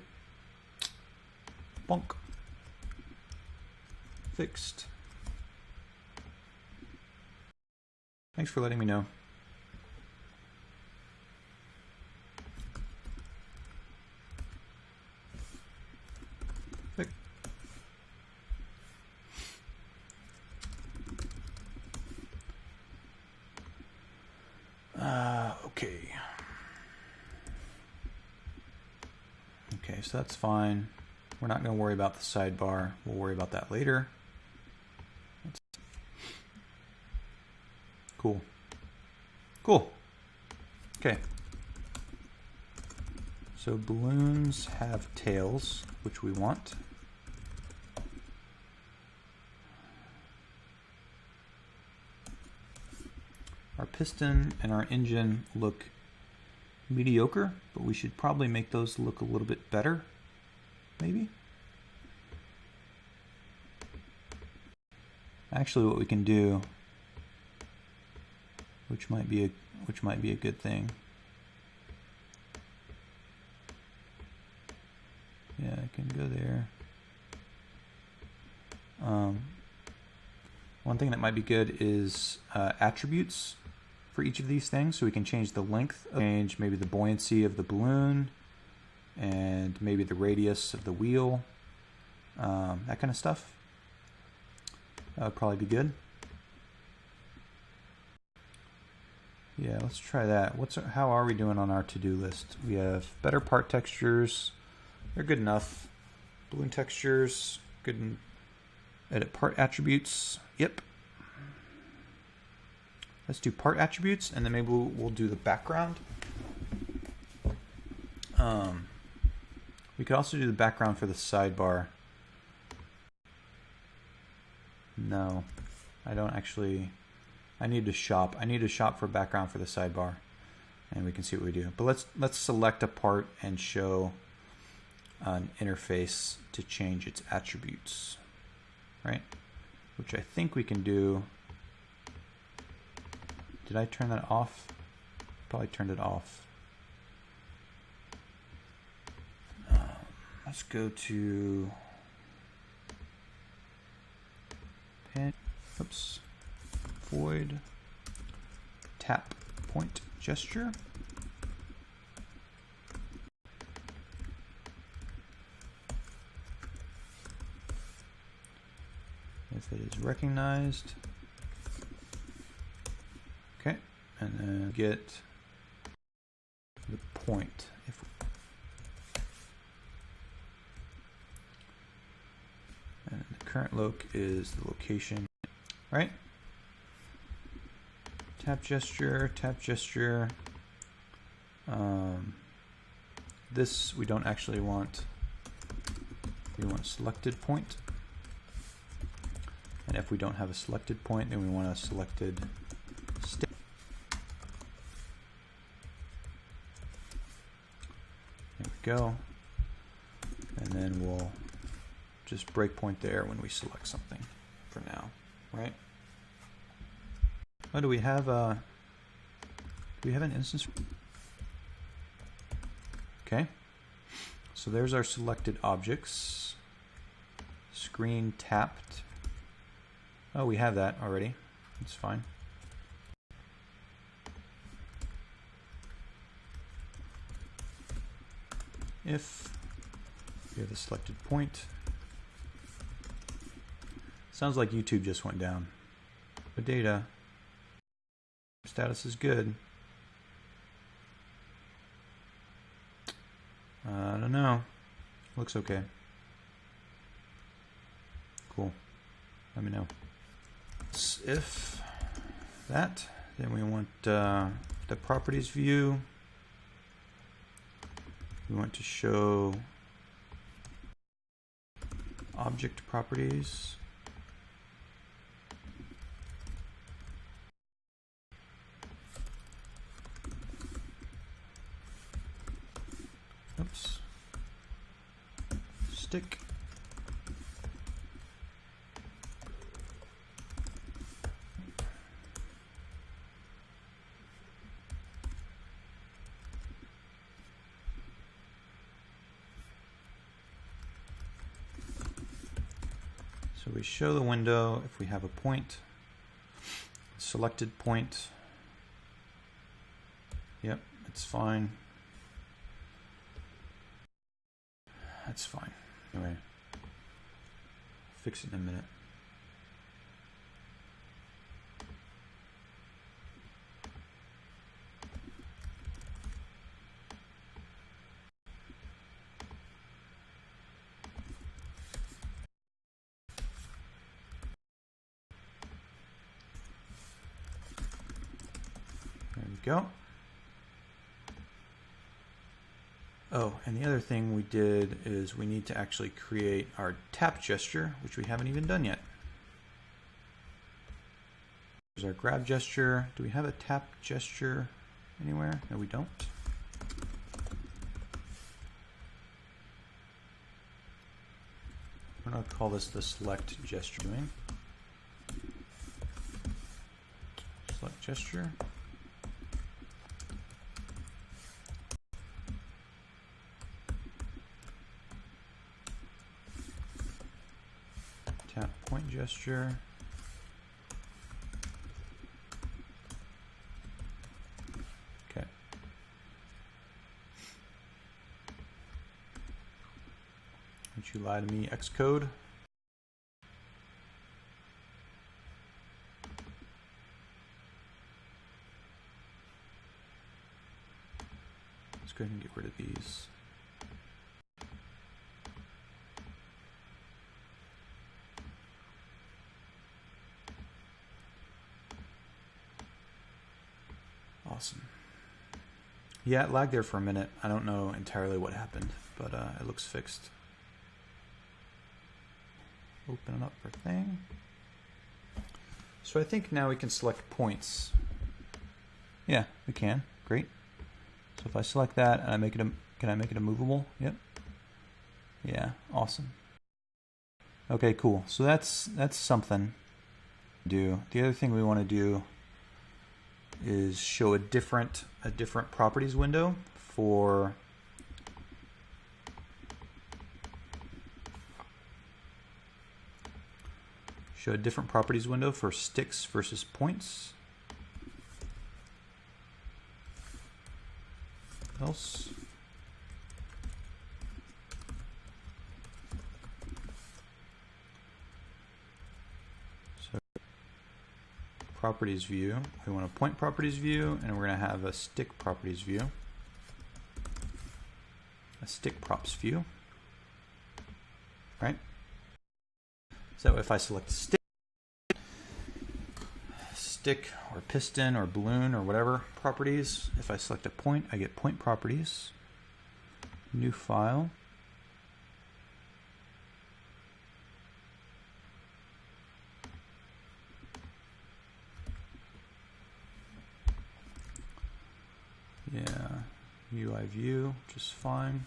Bonk. Fixed. Thanks for letting me know. Okay. so that's fine. We're not going to worry about the sidebar. We'll worry about that later. Cool. Cool. Okay. So balloons have tails, which we want. Our piston and our engine look mediocre, but we should probably make those look a little bit better, maybe. Actually, what we can do, which might be a good thing. Yeah, I can go there. One thing that might be good is attributes for each of these things, so we can change the length, change maybe the buoyancy of the balloon, and maybe the radius of the wheel, that kind of stuff. That would probably be good. Yeah, let's try that. How are we doing on our to-do list? We have better part textures. They're good enough. Balloon textures, good. Edit part attributes. Yep. Let's do part attributes, and then maybe we'll do the background. We could also do the background for the sidebar. No, I don't actually. I need to shop. I need to shop for background for the sidebar, and we can see what we do. But let's select a part and show an interface to change its attributes, right? Which I think we can do. Did I turn that off? Probably turned it off. Let's go to pen. Oops. Void tap point gesture. If it is recognized. Okay, and then get the point. And the current loc is the location, right? Tap gesture, tap gesture. This we don't actually want. We want selected point. And if we don't have a selected point, then we want a selected stick. There we go. And then we'll just breakpoint there when we select something for now, right? Oh, do we have an instance? Okay. So there's our selected objects. Screen tapped. Oh, we have that already. It's fine. If we have the selected point. Sounds like YouTube just went down. The data status is good. I don't know. Looks okay. Cool. Let me know. If that, then we want the properties view. We want to show object properties. Oops. Stick. So we show the window if we have a point, selected point. Yep, it's fine. That's fine. Anyway, fix it in a minute. go. Oh, and the other thing we did is we need to actually create our tap gesture, which we haven't even done yet. Here's our grab gesture. Do we have a tap gesture anywhere? No, we don't. We're going to call this the select gesture doing. Select gesture. Tap point gesture. Okay. Don't you lie to me, Xcode. Let's go ahead and get rid of these. Awesome. Yeah, it lagged there for a minute. I don't know entirely what happened, but it looks fixed. Open it up for thing. So I think now we can select points. Yeah, we can. Great. So if I select that and I make it a, can I make it a movable? Yep. Yeah, awesome. Okay, cool. So that's something to do. The other thing we want to do is show a different properties window for sticks versus points. Else. So properties view, we want a point properties view, and we're going to have a stick properties view, a stick props view, right? So if I select stick or piston or balloon or whatever properties, if I select a point, I get point properties, new file. Yeah, UI view, which is fine.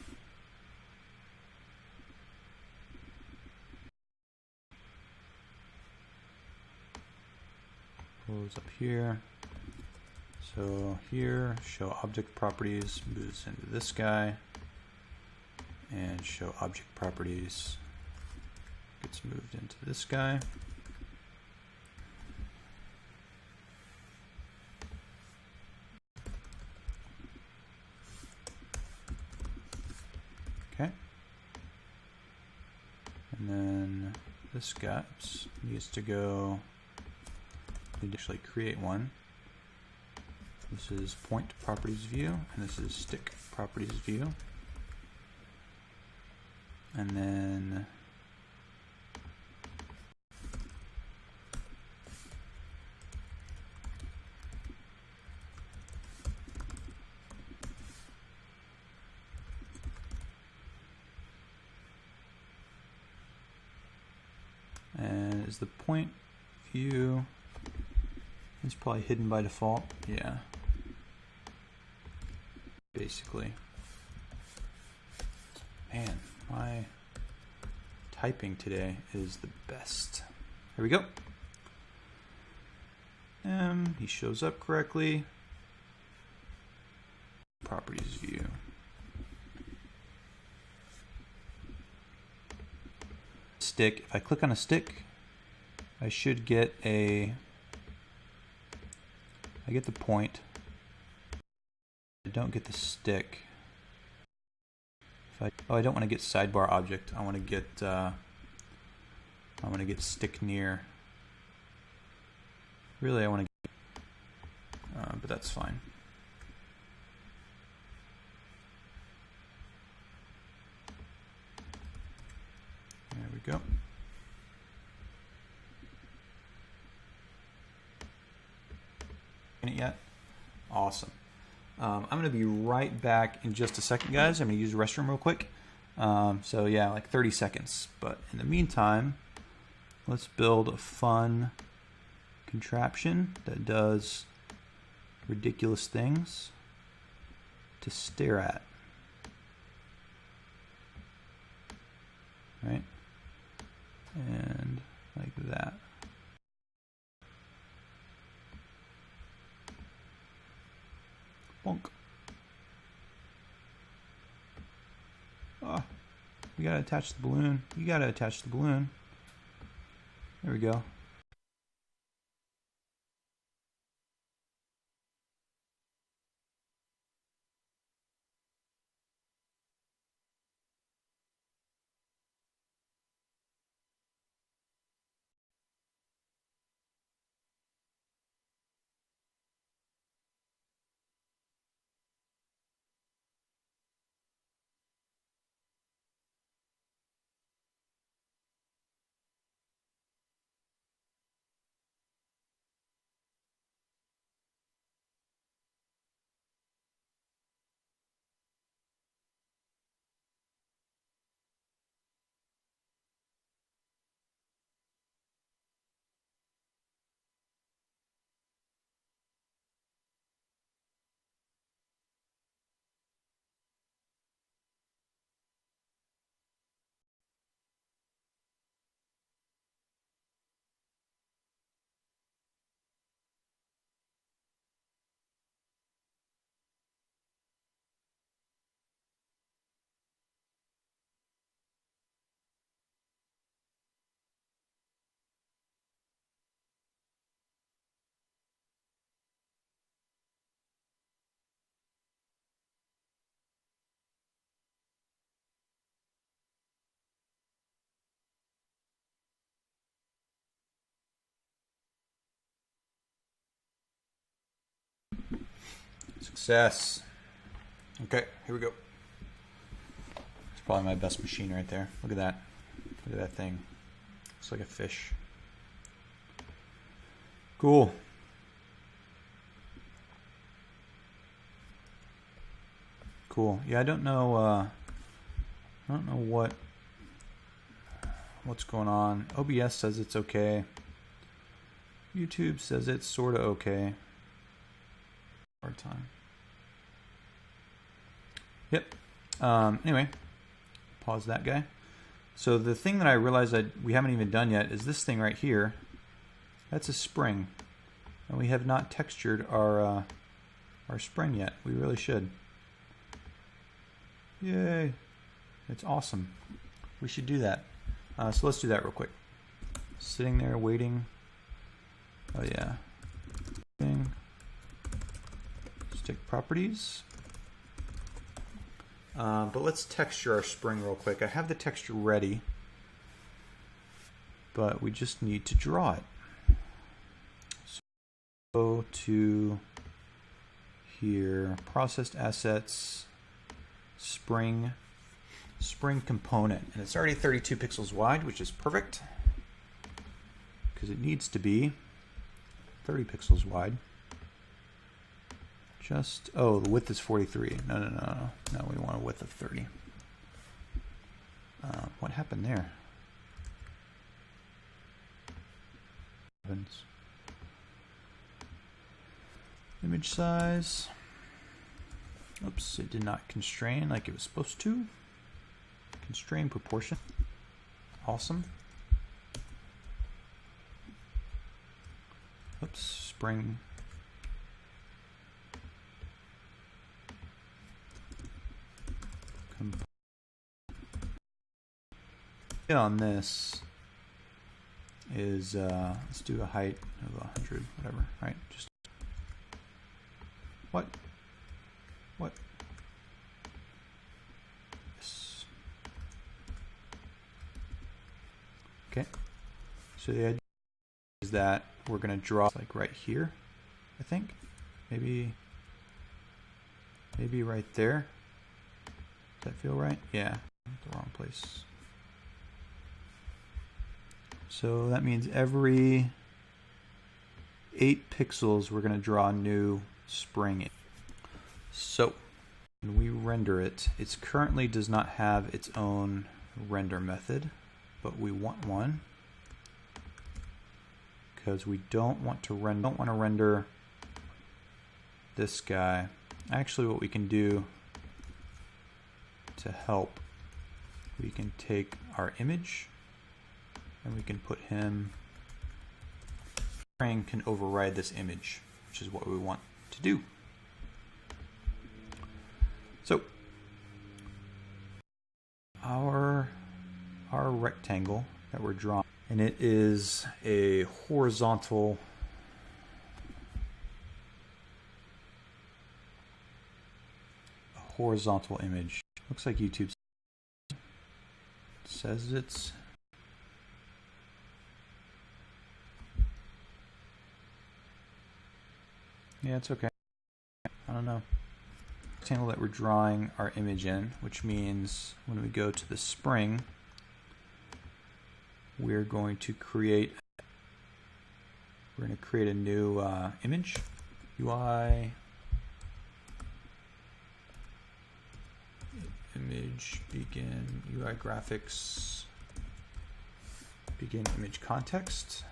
Goes up here. So here, show object properties, moves into this guy, and show object properties gets moved into this guy. Okay. And then this guy needs to go, need to actually create one. This is point properties view, and this is stick properties view. And then is the point view is probably hidden by default. Yeah. Basically. Man, my typing today is the best. Here we go. He shows up correctly. Properties view. Stick. If I click on a stick, I should get I get the point. I don't get the stick. I don't want to get sidebar object. I want to get stick near. Really, I want to get, but that's fine. There we go. It yet? Awesome. I'm going to be right back in just a second, guys. I'm going to use the restroom real quick. So yeah, like 30 seconds. But in the meantime, let's build a fun contraption that does ridiculous things to stare at. Right? And like that. Bonk. Oh, you gotta attach the balloon. You gotta attach the balloon. There we go. Success. Okay, here we go. It's probably my best machine right there. Look at that. Look at that thing. Looks like a fish. Cool. Cool. Yeah, I don't know what's going on. OBS says it's okay. YouTube says it's sort of okay. Hard time. Yep. Anyway, pause that guy. So the thing that I realized that we haven't even done yet is this thing right here. That's a spring, and we have not textured our spring yet. We really should. Yay! It's awesome. We should do that. So let's do that real quick. Sitting there waiting. Oh yeah. Stick properties. But let's texture our spring real quick. I have the texture ready, but we just need to draw it. So go to here, processed assets, spring component, and it's already 32 pixels wide, which is perfect because it needs to be 30 pixels wide. Oh, the width is 43. No, we want a width of 30. What happened there? Image size. Oops, it did not constrain like it was supposed to. Constrain proportion. Awesome. Oops, spring. On this is let's do a height of 100, whatever, right? Just what? Yes. Okay. So the idea is that we're going to draw like right here, I think. Maybe right there. Does that feel right? Yeah, the wrong place. So that means every 8 pixels we're going to draw a new spring. So when we render it, it currently does not have its own render method, but we want one because we don't want to render this guy. Actually, what we can do to help, we can take our image and we can put him. Spring can override this image, which is what we want to do. So our rectangle that we're drawing, and it is a horizontal image. Looks like YouTube says it's yeah, it's okay. I don't know. Rectangle that we're drawing our image in, which means when we go to the spring, we're going to create a new image. UI image begin UI graphics begin image context.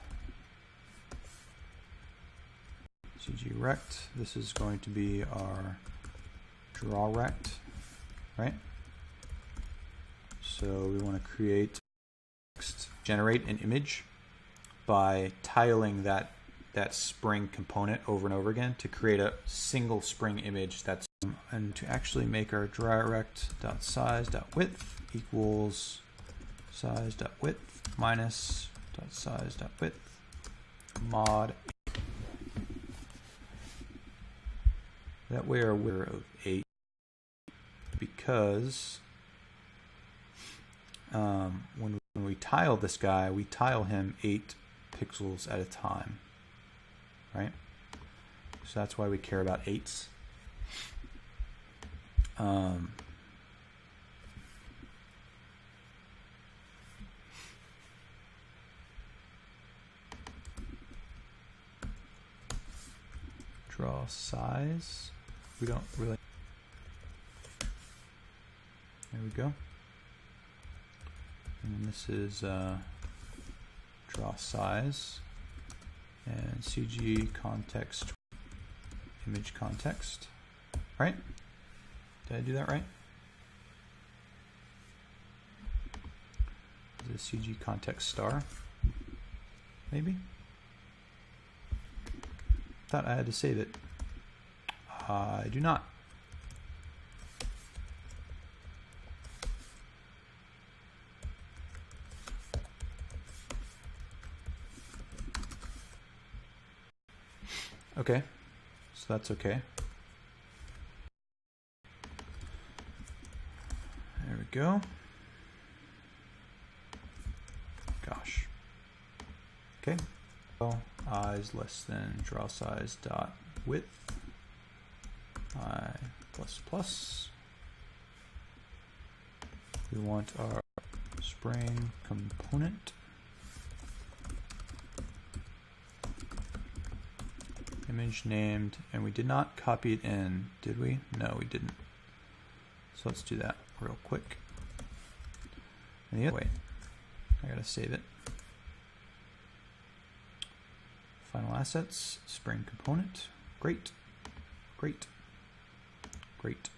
CG rect. This is going to be our draw rect, right? So we want to generate an image by tiling that spring component over and over again to create a single spring image. And to actually make our draw rect.size.width equals size.width minus .size.width mod. That way we're aware of 8 because when we tile this guy, we tile him 8 pixels at a time, right? So that's why we care about 8s. Draw size. We don't really. There we go. And this is draw size and CG context image context. Right? Did I do that right? Is it CG context star? Maybe? Thought I had to save it. I do not. Okay, so that's okay. There we go. Gosh. Okay. Well, is less than draw size dot width I plus plus. We want our spring component image named, and we did not copy it in, did we? No, we didn't. So let's do that real quick. And the other way, I gotta save it. Final assets, spring component. Great, great, great.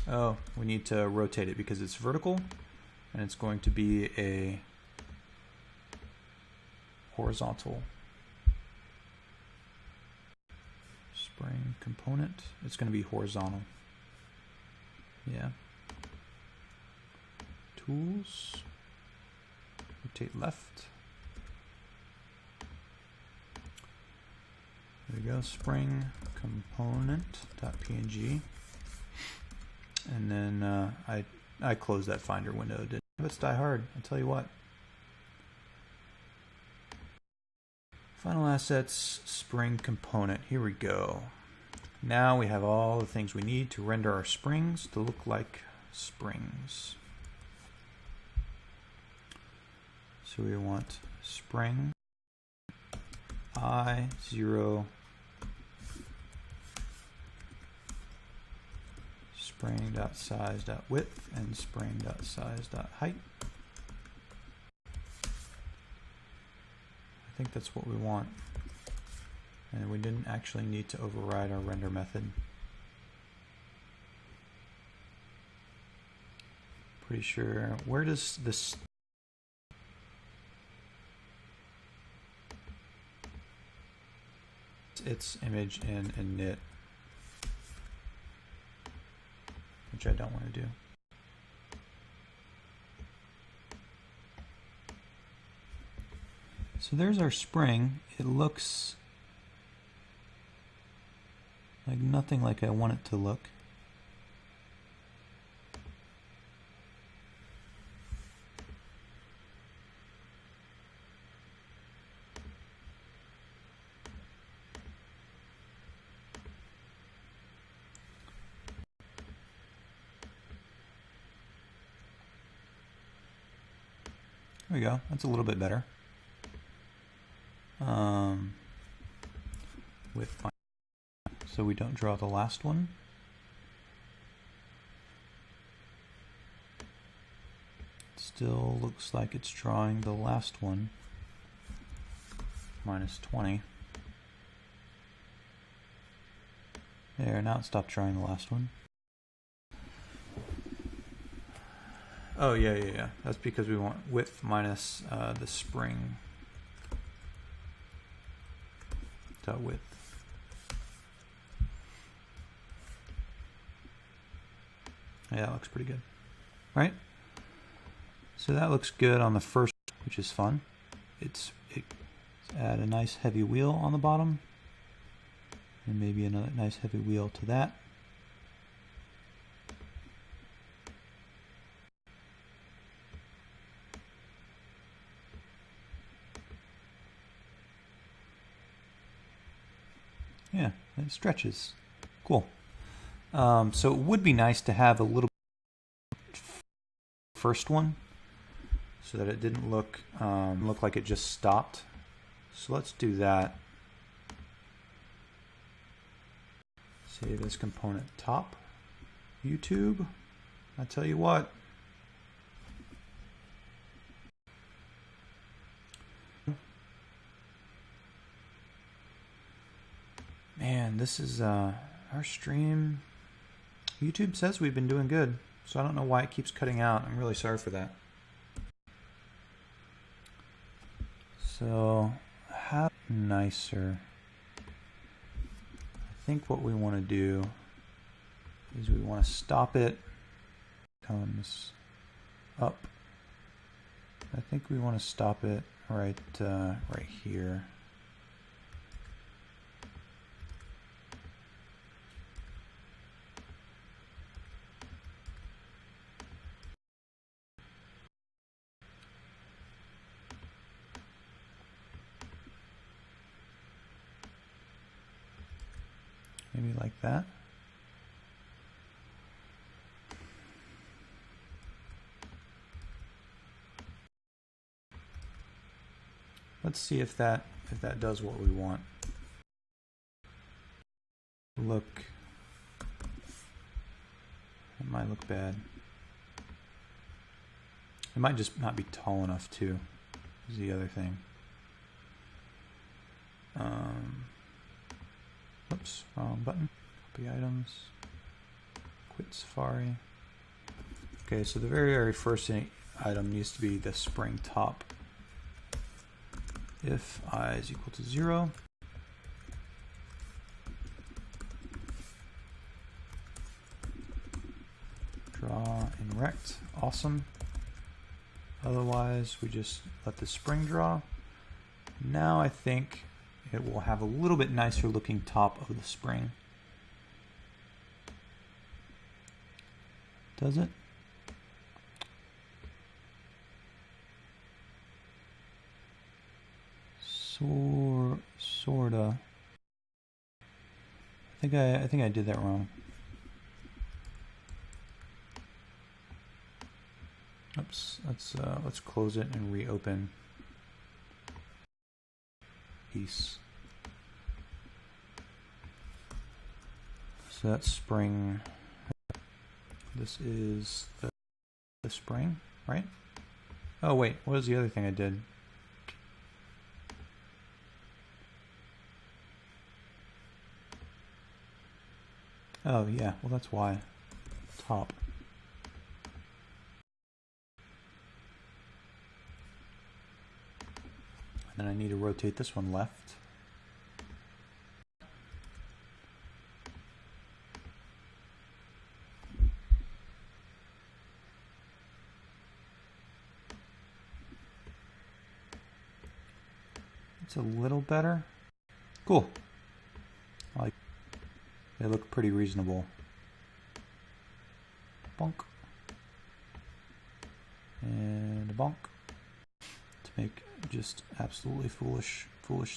Oh, we need to rotate it because it's vertical and it's going to be a horizontal spring component. It's going to be horizontal. Yeah. Tools, rotate left. There we go, spring component.png. And then I closed that Finder window. Didn't let's die hard, I'll tell you what. Final assets, spring component. Here we go. Now we have all the things we need to render our springs to look like springs. So we want spring I0 spring.size.width and spring.size.height. I think that's what we want. And we didn't actually need to override our render method. Pretty sure, where does this its image in init, which I don't want to do. So there's our spring. It looks like nothing like I want it to look. There we go. That's a little bit better. With my, so we don't draw the last one. Still looks like it's drawing the last one. Minus 20. There, now it stopped drawing the last one. Oh, yeah. That's because we want width minus the spring dot width. Yeah, that looks pretty good. Right? So that looks good on the first, which is fun. Let's add a nice heavy wheel on the bottom. And maybe another nice heavy wheel to that. Yeah, it stretches. Cool. So it would be nice to have a little first one so that it didn't look like it just stopped. So let's do that. Save this component top. YouTube. I tell you what. Man, this is our stream. YouTube says we've been doing good, so I don't know why it keeps cutting out. I'm really sorry for that. So, how nicer. I think what we want to do is we want to stop it. Comes up. I think we want to stop it right here. Maybe like that. Let's see if that does what we want. Look, it might look bad. It might just not be tall enough too, is the other thing. Oops, wrong button. Copy items. Quit Safari. Okay, so the very first item needs to be the spring top. If I is equal to 0, draw in rect. Awesome. Otherwise, we just let the spring draw. Now I think it will have a little bit nicer looking top of the spring. Does it? Sorta. I think I did that wrong. Oops, let's close it and reopen. Piece. So that's spring. This is the spring, right? Oh wait, what was the other thing I did? Oh yeah, well that's why. Top. And then I need to rotate this one left. It's a little better. Cool. Like, they look pretty reasonable. Bonk. And a bonk. To make just absolutely foolish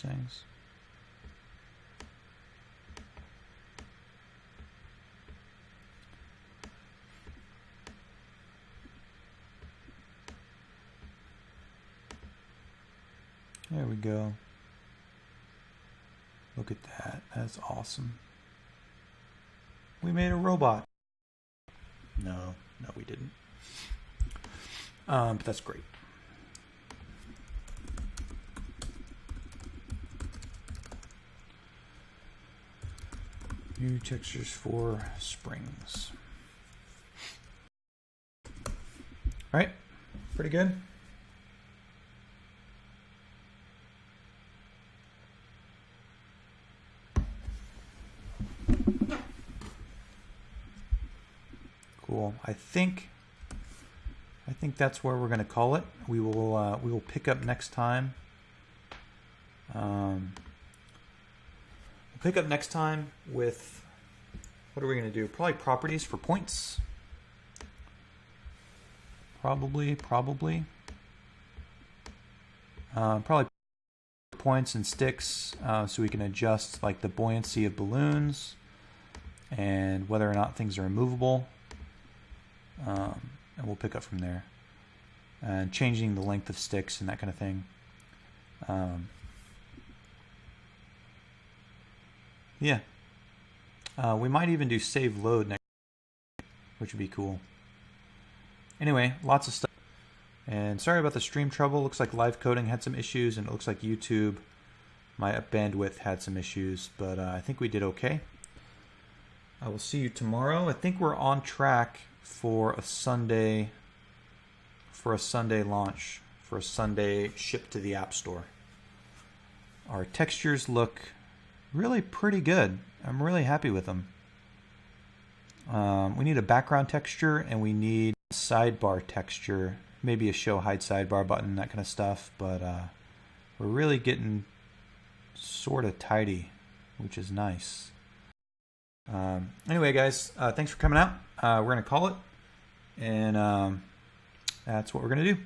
things. There we go. Look at that. That's awesome. We made a robot. No, we didn't. But that's great. New textures for springs. All right, pretty good. Cool. I think that's where we're going to call it. We will pick up next time. We'll pick up next time with, what are we going to do? Probably properties for points. Probably points and sticks, so we can adjust like the buoyancy of balloons and whether or not things are immovable. And we'll pick up from there. And changing the length of sticks and that kind of thing. Yeah. We might even do save load next, which would be cool. Anyway, lots of stuff. And sorry about the stream trouble. Looks like live coding had some issues, and it looks like YouTube, my bandwidth had some issues, but I think we did okay. I will see you tomorrow. I think we're on track for a Sunday launch, for a Sunday ship to the App Store. Our textures look really pretty good. I'm really happy with them. We need a background texture, and we need a sidebar texture, maybe a show hide sidebar button, that kind of stuff, but we're really getting sort of tidy, which is nice. Anyway, guys, thanks for coming out. We're going to call it, and that's what we're going to do.